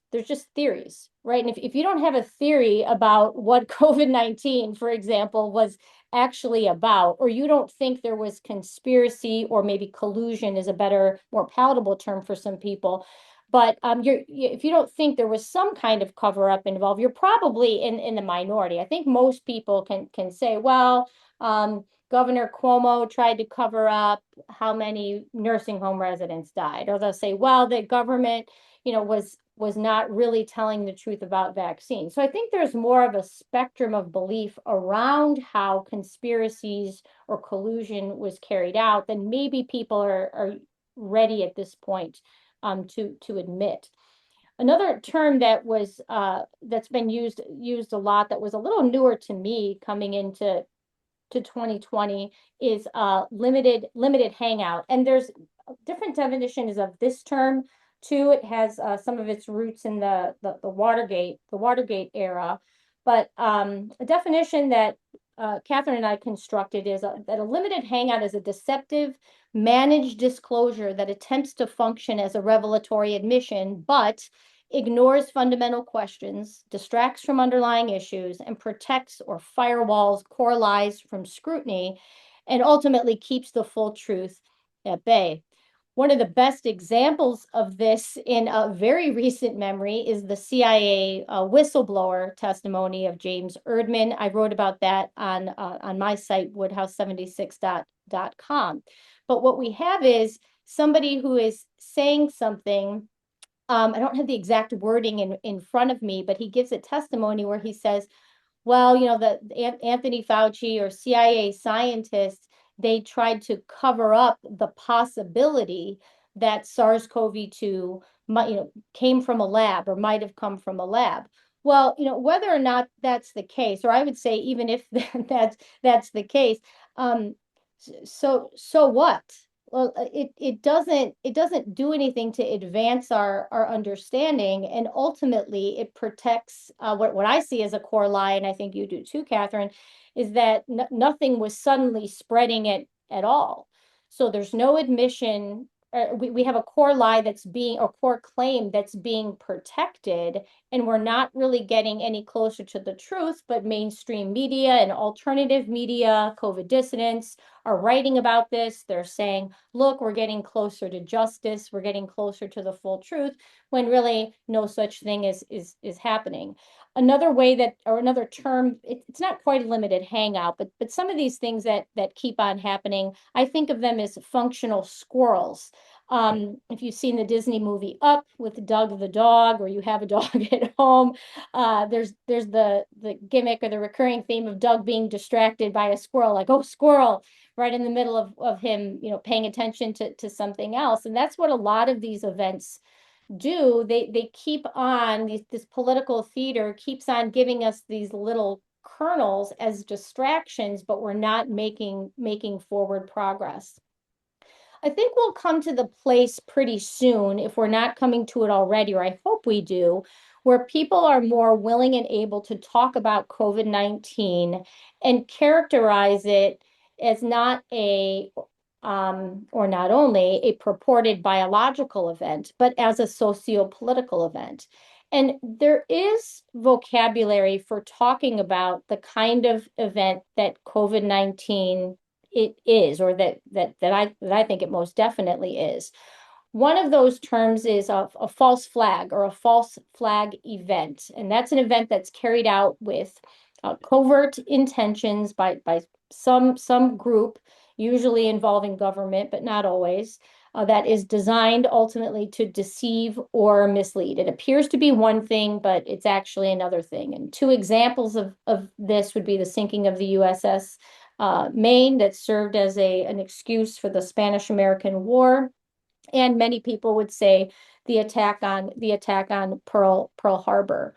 theories, right? And if you don't have a theory about what COVID-19, for example, was actually about, or you don't think there was conspiracy, or maybe collusion is a better, more palatable term for some people, but if you don't think there was some kind of cover up involved, you're probably in the minority. I think most people can say, well, Governor Cuomo tried to cover up how many nursing home residents died, or they'll say, well, the government, was not really telling the truth about vaccines. So I think there's more of a spectrum of belief around how conspiracies or collusion was carried out than maybe people are ready at this point, to admit. Another term that's been used a lot, that was a little newer to me coming into 2020, is limited hangout. And there's different definitions of this term too. It has some of its roots in the Watergate era, but a definition that Katherine and I constructed is that a limited hangout is a deceptive, managed disclosure that attempts to function as a revelatory admission, but ignores fundamental questions, distracts from underlying issues, and protects or firewalls core lies from scrutiny, and ultimately keeps the full truth at bay. One of the best examples of this in a very recent memory is the CIA whistleblower testimony of James Erdman. I wrote about that on my site, woodhouse76.com. But what we have is somebody who is saying something. I don't have the exact wording in front of me, but he gives a testimony where he says, well, the Anthony Fauci or CIA scientists, they tried to cover up the possibility that SARS-CoV-2 might, came from a lab or might have come from a lab. Well, whether or not that's the case, or I would say even if that's the case, um, so what? Well, it doesn't do anything to advance our understanding, and ultimately it protects what I see as a core lie, and I think you do too, Catherine, is that nothing was suddenly spreading it at all. So there's no admission. We have a core lie that's being, or core claim that's being protected, and we're not really getting any closer to the truth, but mainstream media and alternative media, COVID dissidents, are writing about this. They're saying, look, we're getting closer to justice, we're getting closer to the full truth, when really no such thing is happening. Another way that, or another term, it's not quite a limited hangout, but some of these things that keep on happening, I think of them as functional squirrels. If you've seen the Disney movie Up with Doug the dog, or you have a dog at home, there's the gimmick or the recurring theme of Doug being distracted by a squirrel, like, oh, squirrel, right in the middle of him, paying attention to something else. And that's what a lot of these events do. They keep on, this political theater keeps on giving us these little kernels as distractions, but we're not making forward progress. I think we'll come to the place pretty soon, if we're not coming to it already, or I hope we do, where people are more willing and able to talk about COVID-19 and characterize it as not or not only a purported biological event, but as a socio-political event. And there is vocabulary for talking about the kind of event that COVID-19 it is, or that I think it most definitely is. One of those terms is a false flag, or a false flag event, and that's an event that's carried out with covert intentions by some group, usually involving government, but not always. That is designed ultimately to deceive or mislead. It appears to be one thing, but it's actually another thing. And two examples of this would be the sinking of the USS Maine, that served as an excuse for the Spanish-American War, and many people would say the attack on Pearl Harbor.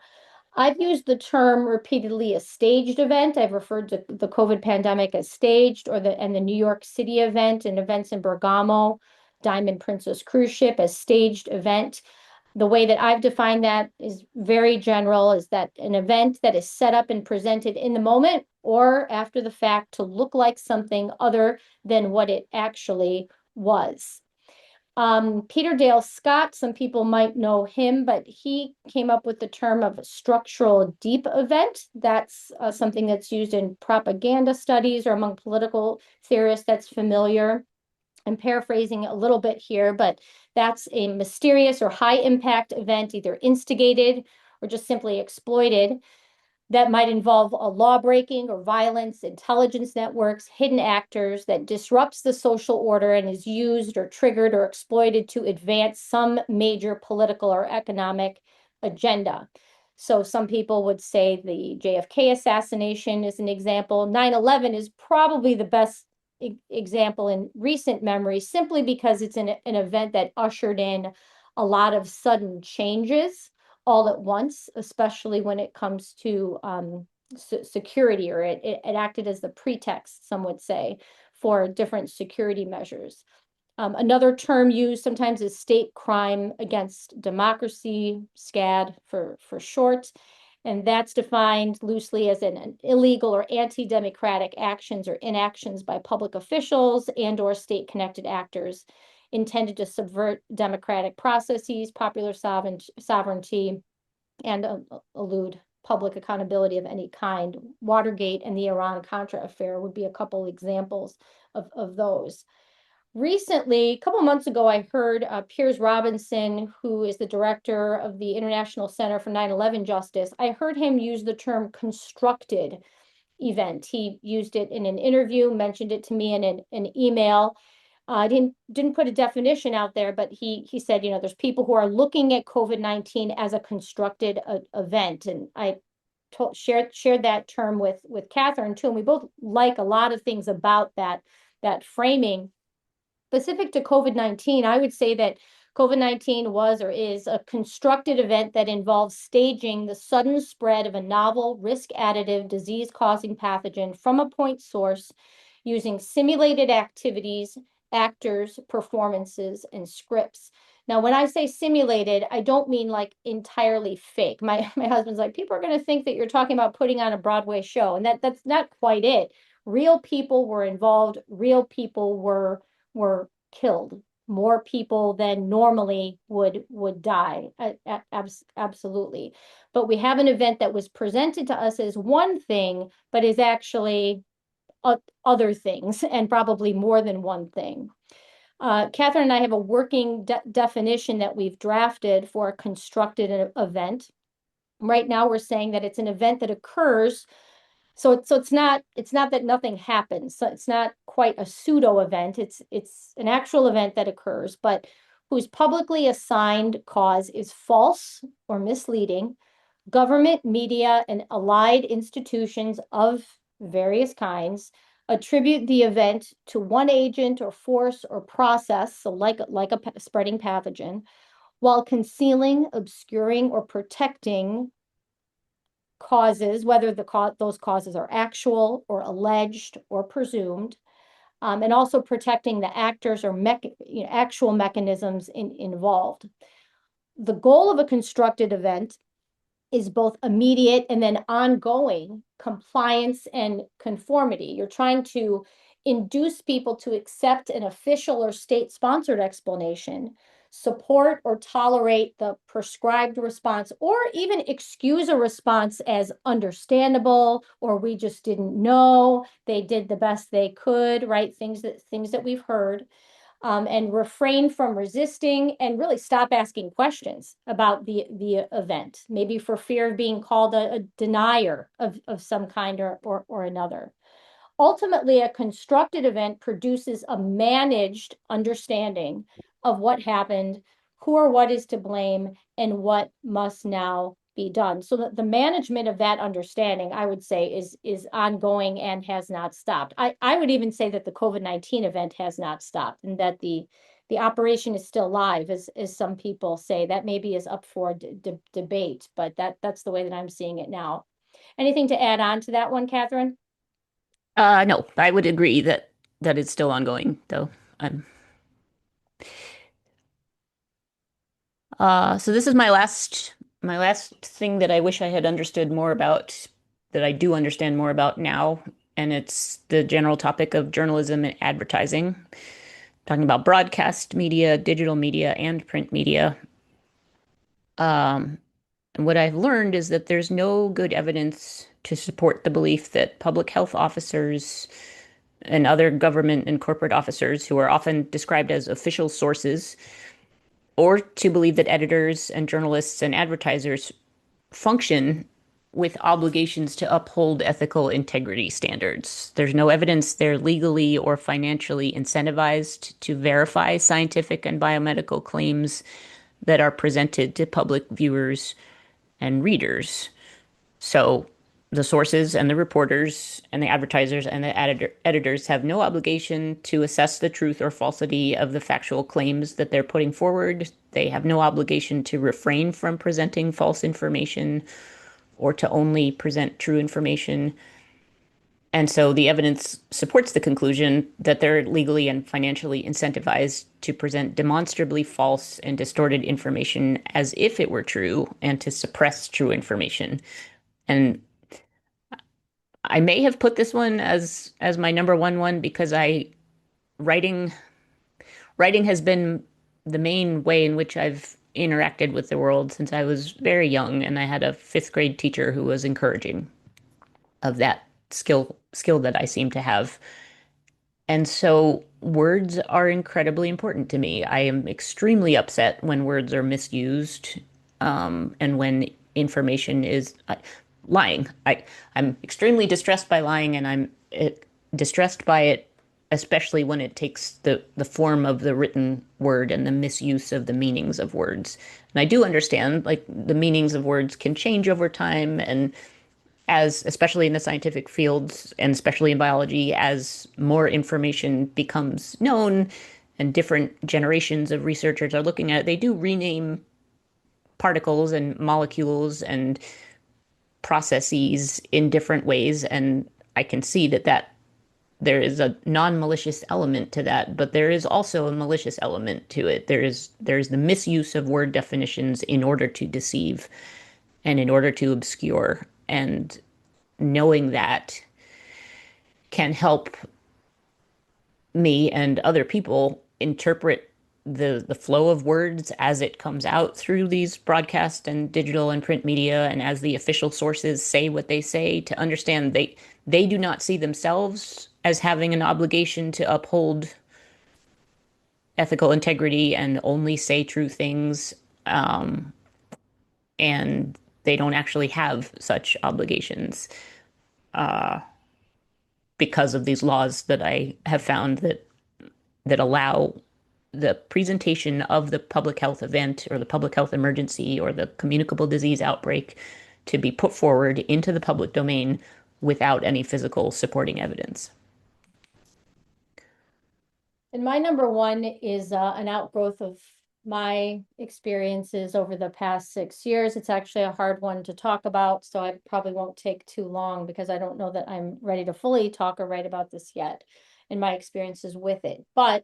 I've used the term repeatedly, a staged event. I've referred to the COVID pandemic as staged, or the New York City event and events in Bergamo, Diamond Princess cruise ship, as staged event. The way that I've defined that is very general, is that an event that is set up and presented in the moment or after the fact to look like something other than what it actually was. Peter Dale Scott, some people might know him, but he came up with the term of structural deep event. That's something that's used in propaganda studies or among political theorists that's familiar. I'm paraphrasing a little bit here, but that's a mysterious or high impact event, either instigated or just simply exploited, that might involve a law breaking or violence, intelligence networks, hidden actors, that disrupts the social order and is used or triggered or exploited to advance some major political or economic agenda. So some people would say the JFK assassination is an example. 9/11 is probably the best example in recent memory, simply because it's an event that ushered in a lot of sudden changes all at once, especially when it comes to security, or it acted as the pretext, some would say, for different security measures. Another term used sometimes is state crime against democracy, SCAD for short. And that's defined loosely as an illegal or anti-democratic actions or inactions by public officials and or state-connected actors intended to subvert democratic processes, popular sovereignty, and elude public accountability of any kind. Watergate and the Iran-Contra affair would be a couple examples of those. Recently, a couple months ago, I heard Piers Robinson, who is the director of the International Center for 9/11 Justice, I heard him use the term constructed event. He used it in an interview, mentioned it to me in an email. I didn't put a definition out there, but he said, there's people who are looking at COVID-19 as a constructed event, and I shared that term with Katherine too, and we both like a lot of things about that framing. Specific to COVID-19, I would say that COVID-19 was or is a constructed event that involves staging the sudden spread of a novel risk additive disease causing pathogen from a point source using simulated activities, actors, performances, and scripts. Now, when I say simulated, I don't mean like entirely fake. My husband's like, people are going to think that you're talking about putting on a Broadway show, and that's not quite it. Real people were involved. Real people were killed. More people than normally would die. Absolutely. But we have an event that was presented to us as one thing, but is actually other things, and probably more than one thing. Katherine and I have a working definition that we've drafted for a constructed event. Right now, we're saying that it's an event that occurs. So it's not that nothing happens. So it's not quite a pseudo event. It's an actual event that occurs, but whose publicly assigned cause is false or misleading. Government, media, and allied institutions of various kinds attribute the event to one agent or force or process, so like a spreading pathogen, while concealing, obscuring, or protecting causes, whether those causes are actual or alleged or presumed, and also protecting the actors or actual mechanisms involved. The goal of a constructed event is both immediate and then ongoing compliance and conformity. You're trying to induce people to accept an official or state-sponsored explanation, support or tolerate the prescribed response, or even excuse a response as understandable, or we just didn't know, they did the best they could, right? Things that we've heard. And refrain from resisting and really stop asking questions about the event, maybe for fear of being called a denier of some kind or another. Ultimately, a constructed event produces a managed understanding of what happened, who or what is to blame, and what must now be done. So the management of that understanding, I would say, is ongoing and has not stopped. I would even say that the COVID-19 event has not stopped, and that the operation is still live, as some people say. That maybe is up for debate, but that's the way that I'm seeing it now. Anything to add on to that one, Katherine? No, I would agree that it's still ongoing, though. I'm so this is my last thing that I wish I had understood more about, that I do understand more about now, and it's the general topic of journalism and advertising, talking about broadcast media, digital media, and print media. Um, and what I've learned is that there's no good evidence to support the belief that public health officers and other government and corporate officers, who are often described as official sources, or to believe that editors and journalists and advertisers function with obligations to uphold ethical integrity standards. There's no evidence they're legally or financially incentivized to verify scientific and biomedical claims that are presented to public viewers and readers. So the sources and the reporters and the advertisers and the editors have no obligation to assess the truth or falsity of the factual claims that they're putting forward. They have no obligation to refrain from presenting false information or to only present true information. And so the evidence supports the conclusion that they're legally and financially incentivized to present demonstrably false and distorted information as if it were true, and to suppress true information. And I may have put this one as my number one because I writing writing has been the main way in which I've interacted with the world since I was very young, and I had a fifth grade teacher who was encouraging of that skill that I seem to have. And so words are incredibly important to me. I am extremely upset when words are misused, and when information is lying. I'm extremely distressed by lying, and I'm distressed by it especially when it takes the form of the written word and the misuse of the meanings of words. And I do understand like the meanings of words can change over time, and as especially in the scientific fields and especially in biology, as more information becomes known and different generations of researchers are looking at it, they do rename particles and molecules and processes in different ways. And I can see that there is a non-malicious element to that, but there is also a malicious element to it. There's the misuse of word definitions in order to deceive and in order to obscure. And knowing that can help me and other people interpret the flow of words as it comes out through these broadcast and digital and print media, and as the official sources say what they say, to understand they do not see themselves as having an obligation to uphold ethical integrity and only say true things, and they don't actually have such obligations because of these laws that I have found that allow the presentation of the public health event or the public health emergency or the communicable disease outbreak to be put forward into the public domain without any physical supporting evidence. And my number one is an outgrowth of my experiences over the past 6 years. It's actually a hard one to talk about, so I probably won't take too long because I don't know that I'm ready to fully talk or write about this yet and my experiences with it. But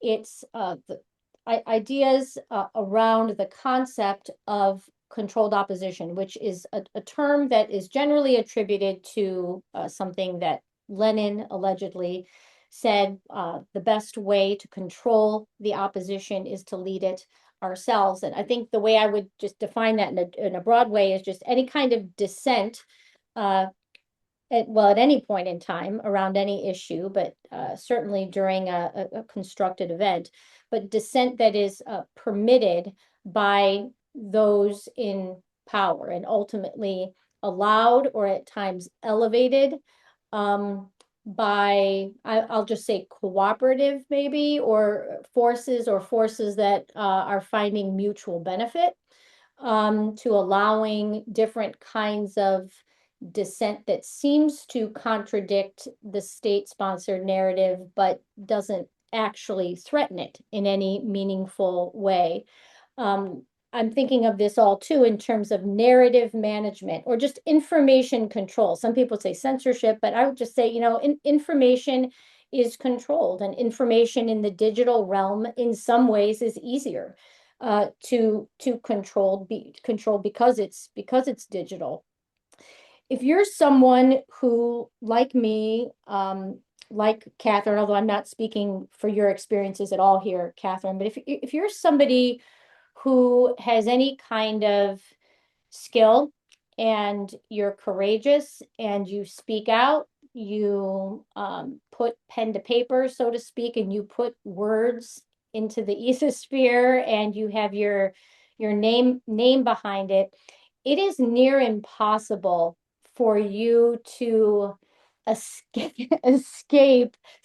it's the ideas around the concept of controlled opposition, which is a term that is generally attributed to something that Lenin allegedly said the best way to control the opposition is to lead it ourselves. And I think the way I would just define that in a broad way is just any kind of dissent, uh, at any point in time around any issue, but certainly during a constructed event, but dissent that is permitted by those in power and ultimately allowed or at times elevated um, I'll just say cooperative maybe, or forces that are finding mutual benefit, to allowing different kinds of dissent that seems to contradict the state-sponsored narrative, but doesn't actually threaten it in any meaningful way. Um, I'm thinking of this all too in terms of narrative management or just information control. Some people say censorship, but I would just say, information is controlled, and information in the digital realm in some ways is easier to control because it's digital. If you're someone who, like me, like Katherine, although I'm not speaking for your experiences at all here, Katherine, but if you're somebody who has any kind of skill and you're courageous and you speak out, you put pen to paper, so to speak, and you put words into the ethosphere and you have your name behind it, it is near impossible for you to escape. This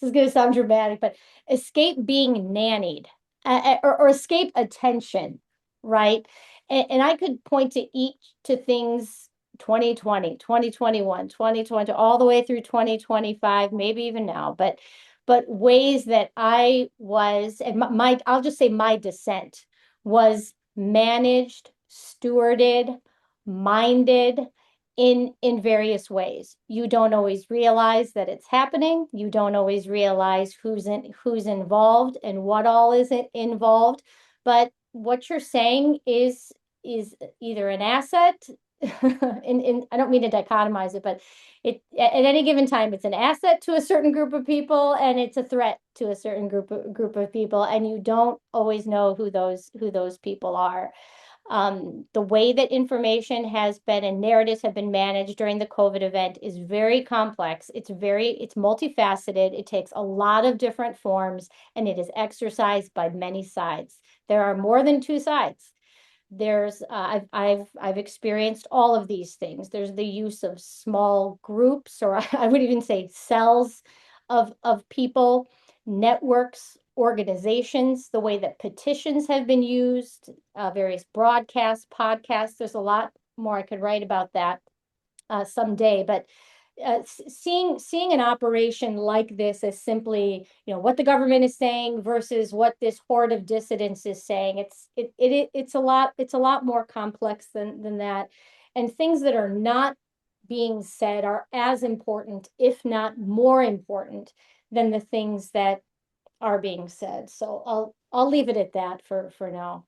is going to sound dramatic, but escape being nannied, or escape attention, right? And I could point to things 2020, 2021, 2020, all the way through 2025, maybe even now, but ways that I was, and I'll just say my dissent was managed, stewarded, minded in various ways. You don't always realize that it's happening. You don't always realize who's involved and what all is involved. But what you're saying is either an asset, and I don't mean to dichotomize it, but at any given time, it's an asset to a certain group of people and it's a threat to a certain group of people, and you don't always know who those people are. The way that information has been and narratives have been managed during the COVID event is very complex. It's multifaceted. It takes a lot of different forms, and it is exercised by many sides. There are more than two sides. I've experienced all of these things. There's the use of small groups, or I would even say cells of people networks, organizations, the way that petitions have been used, various broadcasts, podcasts. There's a lot more I could write about that someday, but seeing an operation like this as simply, what the government is saying versus what this horde of dissidents is saying, it's a lot more complex than that, and things that are not being said are as important, if not more important, than the things that are being said. So I'll leave it at that for now.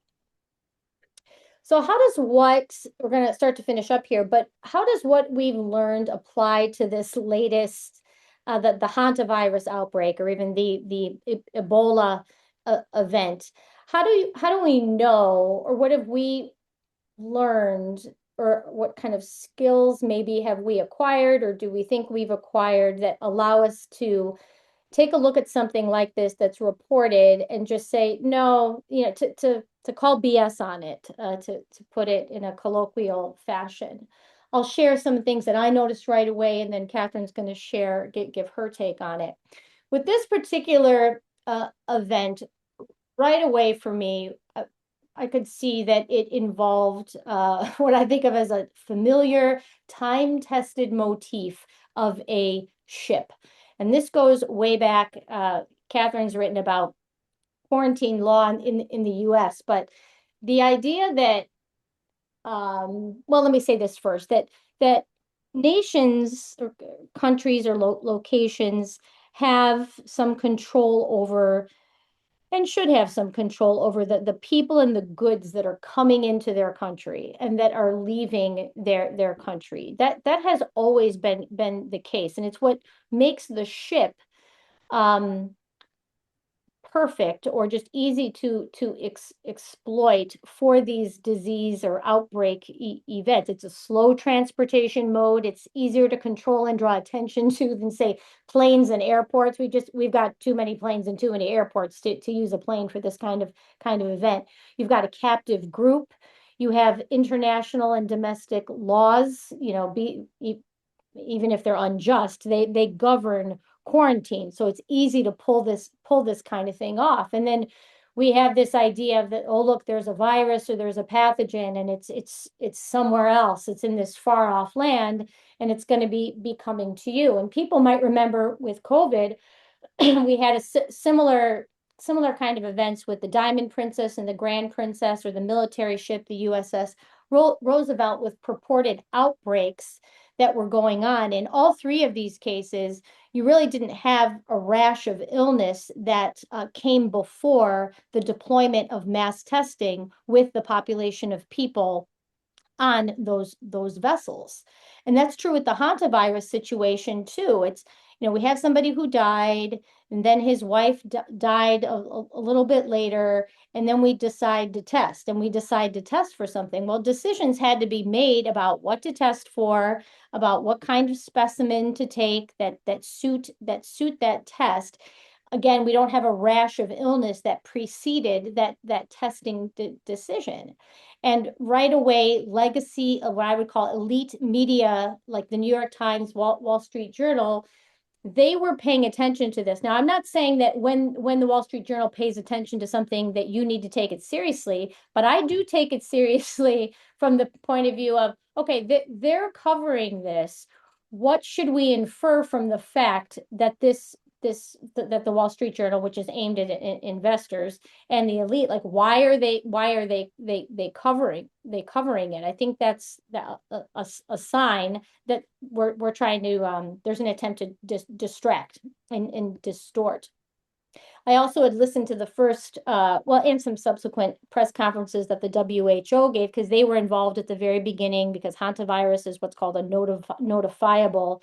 So how does what we're going to start to finish up here, but how does what we've learned apply to this latest the hantavirus outbreak, or even the Ebola event? How do we know, or what have we learned, or what kind of skills maybe have we acquired, or do we think we've acquired that allow us to take a look at something like this that's reported and just say, no, to call BS on it, to put it in a colloquial fashion. I'll share some things that I noticed right away, and then Catherine's going to give her take on it. With this particular event, right away for me, I could see that it involved what I think of as a familiar, time-tested motif of a ship. And this goes way back. Catherine's written about quarantine law in the US, but the idea that, well, let me say this first, that nations or countries or locations have some control over, and should have some control over, the people and the goods that are coming into their country and that are leaving their country. That has always been the case, and it's what makes the ship um, perfect, or just easy to exploit for these disease or outbreak events. It's a slow transportation mode. It's easier to control and draw attention to than, say, planes and airports. We've got too many planes and too many airports to use a plane for this kind of event. You've got a captive group. You have international and domestic laws, even if they're unjust, they govern quarantine. So it's easy to pull this kind of thing off. And then we have this idea of that, oh, look, there's a virus or there's a pathogen, and it's somewhere else. It's in this far off land, and it's going to be coming to you. And people might remember with COVID, we had a similar kind of events with the Diamond Princess and the Grand Princess, or the military ship, the USS Roosevelt, with purported outbreaks that were going on. In all three of these cases, you really didn't have a rash of illness that came before the deployment of mass testing with the population of people on those vessels. And that's true with the hantavirus situation too. It's, we have somebody who died, and then his wife died a little bit later, and then we decide to test for something. Well, decisions had to be made about what to test for, about what kind of specimen to take that suit that test. Again, we don't have a rash of illness that preceded that testing decision. And right away, legacy of what I would call elite media, like the New York Times, Wall Street Journal, they were paying attention to this. Now, I'm not saying that when the Wall Street Journal pays attention to something that you need to take it seriously, but I do take it seriously from the point of view of, okay, they're covering this. What should we infer from the fact that that the Wall Street Journal, which is aimed at investors and the elite, like, why are they covering it? I think that's a sign that we're trying to, there's an attempt to distract and distort. I also had listened to the first, and some subsequent press conferences that the WHO gave, because they were involved at the very beginning, because hantavirus is what's called a notifiable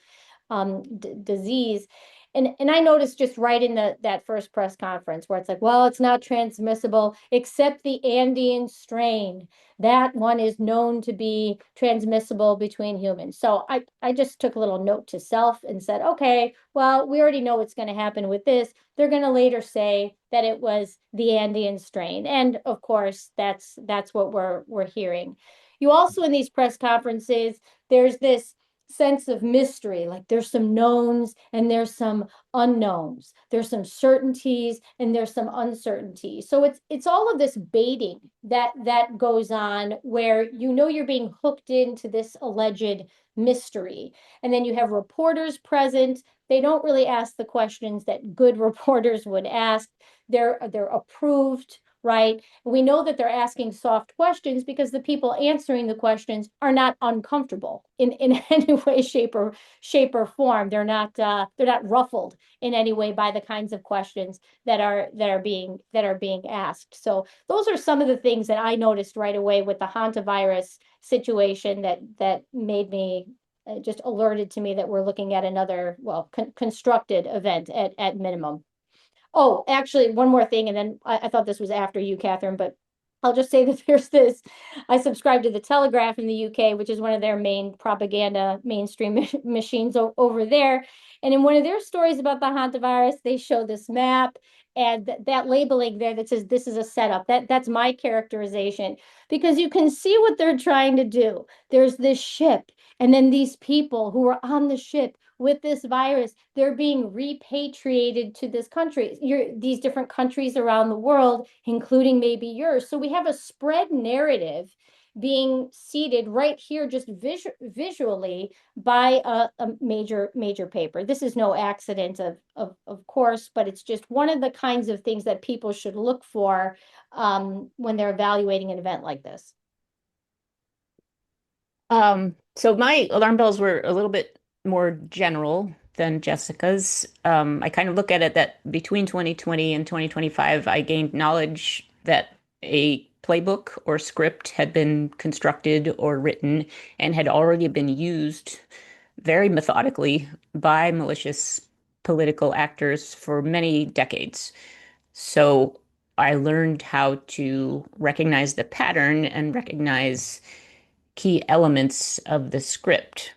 disease. And I noticed just right in that first press conference where it's like, well, it's not transmissible except the Andean strain. That one is known to be transmissible between humans. So I just took a little note to self and said, okay, well, we already know what's going to happen with this. They're going to later say that it was the Andean strain. And of course, that's what we're hearing. You also, in these press conferences, there's this sense of mystery. Like there's some knowns and there's some unknowns. There's some certainties and there's some uncertainties. So it's all of this baiting that goes on where you know you're being hooked into this alleged mystery. And then you have reporters present. They don't really ask the questions that good reporters would ask. They're approved, right? We know that they're asking soft questions because the people answering the questions are not uncomfortable in any way, shape or form. They're not ruffled in any way by the kinds of questions that are being asked. So those are some of the things that I noticed right away with the hantavirus situation that made me just alerted to me that we're looking at another, well, constructed event at minimum. Oh, actually, one more thing, and then I thought this was after you, Catherine, but I'll just say that there's this. I subscribe to the Telegraph in the UK, which is one of their main propaganda mainstream machines over there. And in one of their stories about the hantavirus, they show this map and that labeling there that says this is a setup. That's my characterization because you can see what they're trying to do. There's this ship, and then these people who are on the ship with this virus, they're being repatriated to this country, these different countries around the world, including maybe yours. So we have a spread narrative being seeded right here, just visually by a major paper. This is no accident, of course, but it's just one of the kinds of things that people should look for when they're evaluating an event like this. So my alarm bells were a little bit more general than Jessica's. I kind of look at it that between 2020 and 2025, I gained knowledge that a playbook or script had been constructed or written and had already been used very methodically by malicious political actors for many decades. So I learned how to recognize the pattern and recognize key elements of the script.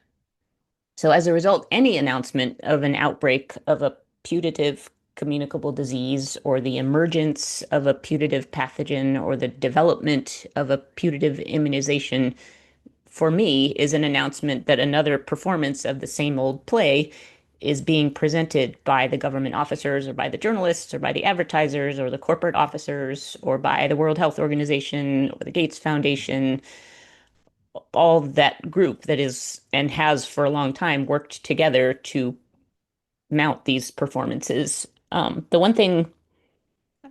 So, as a result, any announcement of an outbreak of a putative communicable disease or the emergence of a putative pathogen or the development of a putative immunization for me is an announcement that another performance of the same old play is being presented by the government officers or by the journalists or by the advertisers or the corporate officers or by the World Health Organization or the Gates Foundation, all that group that is and has for a long time worked together to mount these performances. The one thing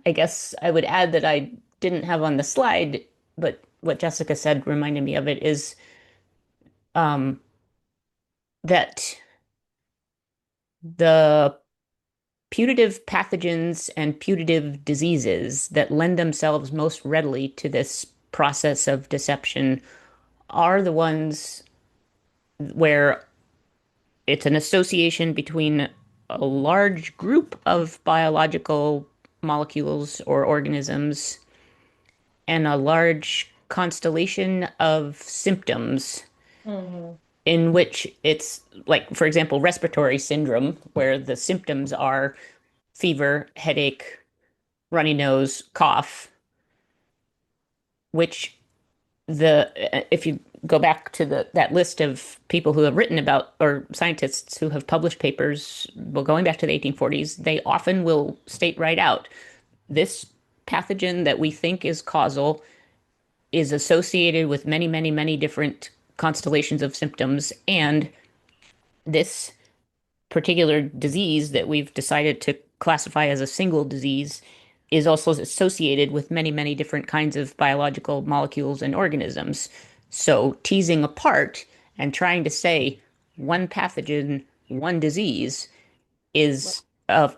I guess I would add that I didn't have on the slide, but what Jessica said reminded me of it is um, that the putative pathogens and putative diseases that lend themselves most readily to this process of deception are the ones where it's an association between a large group of biological molecules or organisms and a large constellation of symptoms Mhm. in which it's like, for example, respiratory syndrome, where the symptoms are fever, headache, runny nose, cough, which the if you go back to the that list of people who have written about or scientists who have published papers, well, going back to the 1840s, they often will state right out this pathogen that we think is causal is associated with many, many, many different constellations of symptoms, and this particular disease that we've decided to classify as a single disease is also associated with many, many different kinds of biological molecules and organisms. So, teasing apart and trying to say one pathogen, one disease Right. is a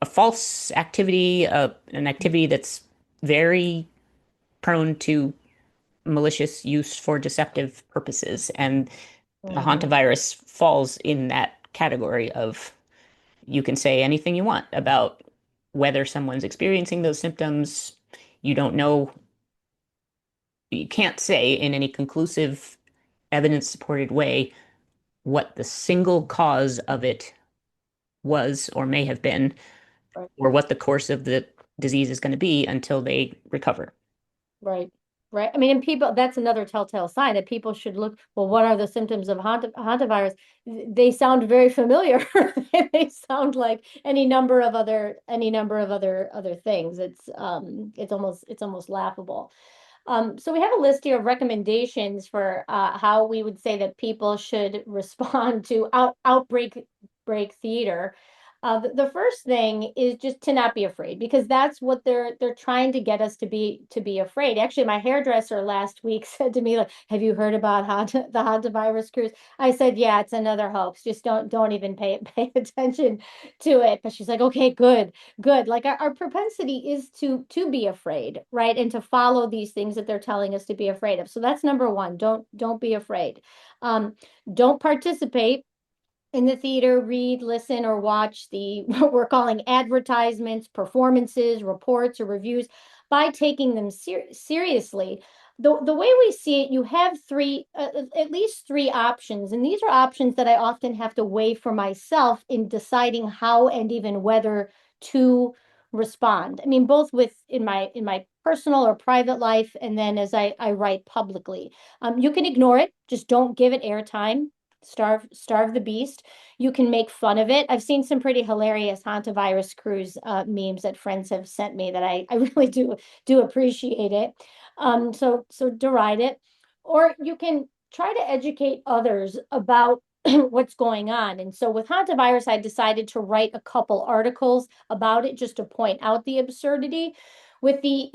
false activity, an activity that's very prone to malicious use for deceptive purposes. And the Mhm. hantavirus falls in that category of you can say anything you want about whether someone's experiencing those symptoms. You don't know, you can't say in any conclusive, evidence supported way what the single cause of it was or may have been, Right. or what the course of the disease is going to be until they recover. Right. right? I mean, and people, that's another telltale sign that people should look, well, what are the symptoms of hantavirus? They sound very familiar. They sound like any number of other things. It's almost laughable. So we have a list here of recommendations for how we would say that people should respond to outbreak break theater. The first thing is just to not be afraid, because that's what they're trying to get us to be afraid. Actually, my hairdresser last week said to me, like, "Have you heard about the hantavirus cruise?" I said, "Yeah, it's another hoax. Just don't even pay attention to it." But she's like, "Okay, good." Like our propensity is to be afraid, right? And to follow these things that they're telling us to be afraid of. So that's number one. Don't be afraid. Um, don't participate in the theater, read, listen, or watch the what we're calling advertisements, performances, reports, or reviews by taking them seriously. The way we see it, you have at least three options, and these are options that I often have to weigh for myself in deciding how and even whether to respond. I mean, both with in my personal or private life, and then as I write publicly. You can ignore it, just don't give it airtime. Starve the beast. You can make fun of it. I've seen some pretty hilarious hantavirus cruise memes that friends have sent me that I really do appreciate it. So deride it, or you can try to educate others about what's going on. And so with hantavirus, I decided to write a couple articles about it just to point out the absurdity. With the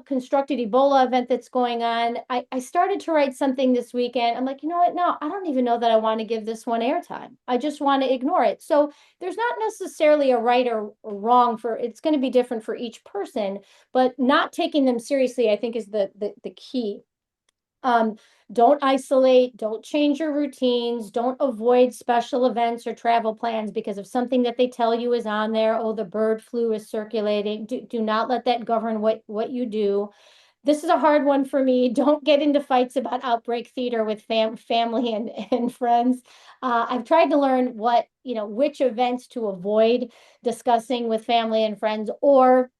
constructed Ebola event that's going on, I started to write something this weekend. I'm like, you know what? No, I don't even know that I want to give this one airtime. I just want to ignore it. So there's not necessarily a right or wrong for it's going to be different for each person, but not taking them seriously, I think, is the key. Um, don't isolate, don't change your routines, don't avoid special events or travel plans because of something that they tell you is on there. Oh, the bird flu is circulating. Do not let that govern what you do. This is a hard one for me. Don't get into fights about outbreak theater with family and friends. I've tried to learn which events to avoid discussing with family and friends, or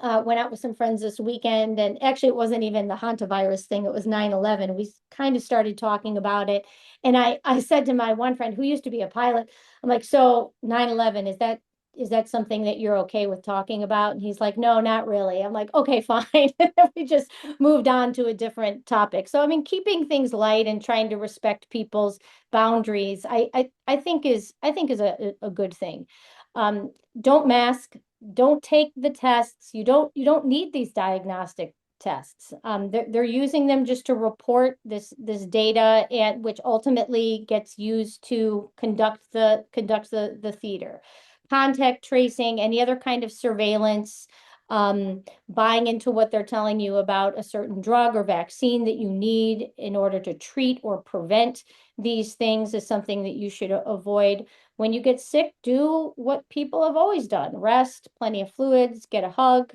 went out with some friends this weekend, and actually it wasn't even the hantavirus thing, it was 9/11. We kind of started talking about it, and I said to my one friend who used to be a pilot, I'm like, so 9/11, is that something that you're okay with talking about? And he's like, no, not really. I'm like, okay, fine. We just moved on to a different topic. So I mean, keeping things light and trying to respect people's boundaries, I think is a good thing. Don't mask, don't take the tests. You don't need these diagnostic tests. They're using them just to report this data, and which ultimately gets used to conduct the theater. Contact tracing, any other kind of surveillance, buying into what they're telling you about a certain drug or vaccine that you need in order to treat or prevent these things is something that you should avoid. When you get sick, do what people have always done: rest, plenty of fluids, get a hug,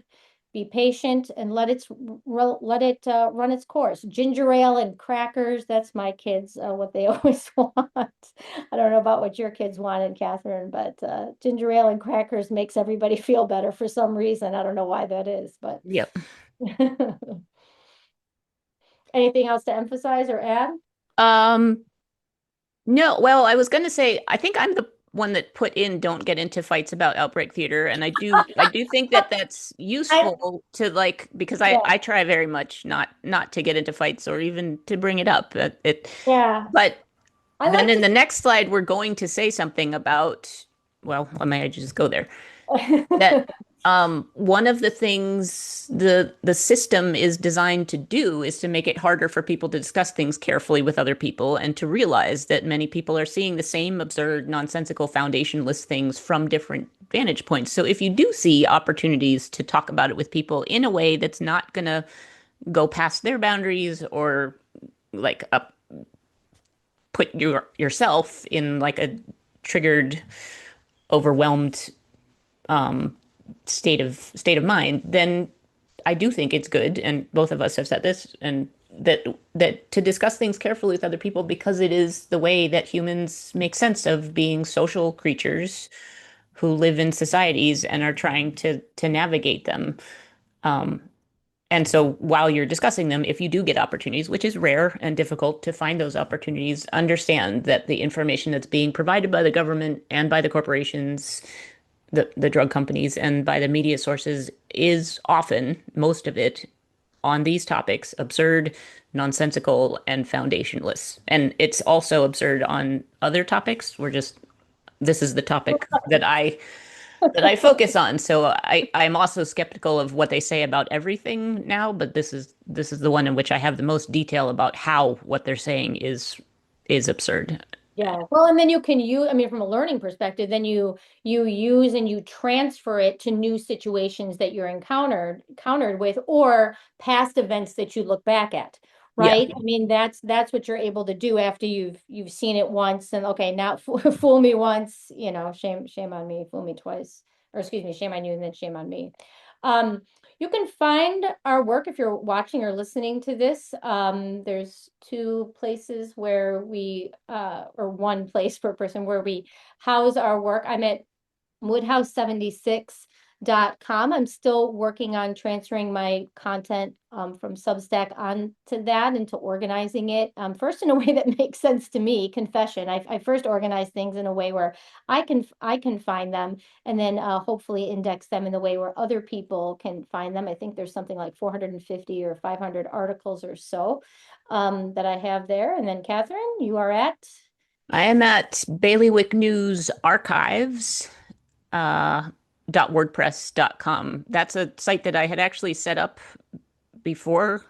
be patient, and let it run its course. Ginger ale and crackers, that's my kids, what they always want. I don't know about what your kids wanted, Catherine, but ginger ale and crackers makes everybody feel better for some reason. I don't know why that is, but Yep. anything else to emphasize or add? Um, no, well, I was going to say, I think I'm the one that put in don't get into fights about outbreak theater. And I do think that that's I useful to like, because Yeah, I try very much not to get into fights or even to bring it up. yeah. But I then like in to the next slide, we're going to say something about, well, I might just go there. That one of the things the system is designed to do is to make it harder for people to discuss things carefully with other people and to realize that many people are seeing the same absurd, nonsensical, foundationless things from different vantage points. So if you do see opportunities to talk about it with people in a way that's not going to go past their boundaries or like put yourself in like a triggered, overwhelmed state of mind, then I do think it's good, and both of us have said this, and that to discuss things carefully with other people because it is the way that humans make sense of being social creatures who live in societies and are trying to navigate them. And so while you're discussing them, if you do get opportunities, which is rare and difficult to find those opportunities, understand that the information that's being provided by the government and by the corporations, the drug companies, and by the media sources is often, most of it, on these topics, absurd, nonsensical, and foundationless. And it's also absurd on other topics. This is the topic that I focus on. So I'm also skeptical of what they say about everything now, but this is the one in which I have the most detail about how what they're saying is absurd. Yeah. Well, and then you can use, I mean, from a learning perspective, then you use and you transfer it to new situations that you're encountered with or past events that you look back at. Yeah. Right? I mean, that's what you're able to do after you've seen it once and okay, now fool me once, shame on me, fool me twice. Or excuse me, shame on you and then shame on me. Um, you can find our work if you're watching or listening to this. There's two places where or one place per person where we house our work. I'm at woodhouse76.com. I'm still working on transferring my content from Substack onto that and to organizing it. First in a way that makes sense to me, confession. I first organize things in a way where I can find them and then hopefully index them in the way where other people can find them. I think there's something like 450 or 500 articles or so that I have there. And then Katherine, you are at I am at Bailiwick News Archives, .wordpress.com. That's a site that I had actually set up before.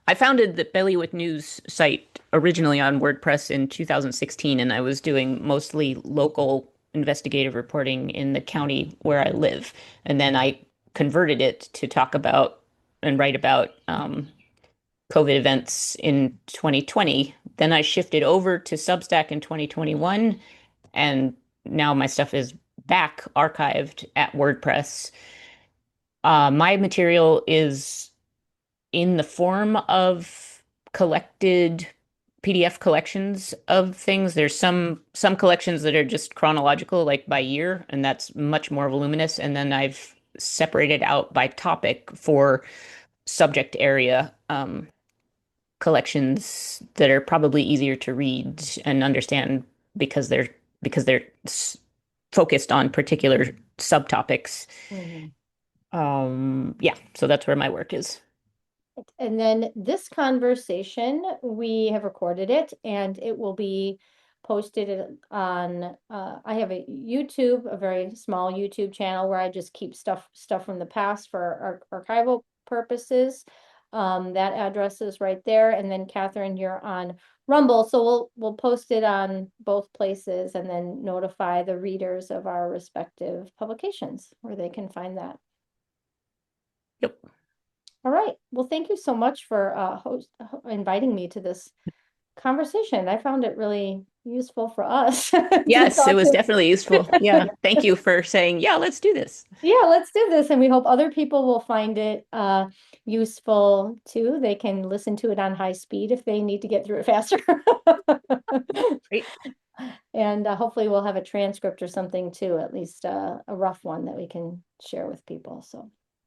I founded the Bailiwick News site originally on WordPress in 2016, and I was doing mostly local investigative reporting in the county where I live. And then I converted it to talk about and write about COVID events in 2020. Then I shifted over to Substack in 2021, and now my stuff is back archived at WordPress. My material is in the form of collected PDF collections of things. There's some collections that are just chronological, like by year, and that's much more voluminous. And then I've separated out by topic for subject area collections that are probably easier to read and understand because they're focused on particular subtopics. Mhm. Yeah, so that's where my work is. And then this conversation, we have recorded it and it will be posted on I have a YouTube, a very small YouTube channel where I just keep stuff from the past for archival purposes. That address is right there. And then Katherine, you're on Rumble. So we'll post it on both places and then notify the readers of our respective publications where they can find that. Yep. All right. Well, thank you so much for inviting me to this conversation. I found it really useful for us to Yes, it talk was to. definitely useful. Yeah. Thank you for saying, yeah, let's do this. Yeah, let's do this. And we hope other people will find it useful too. They can listen to it on high speed if they need to get through it faster. Great. And hopefully we'll have a transcript or something too, at least a rough one that we can share with people. So.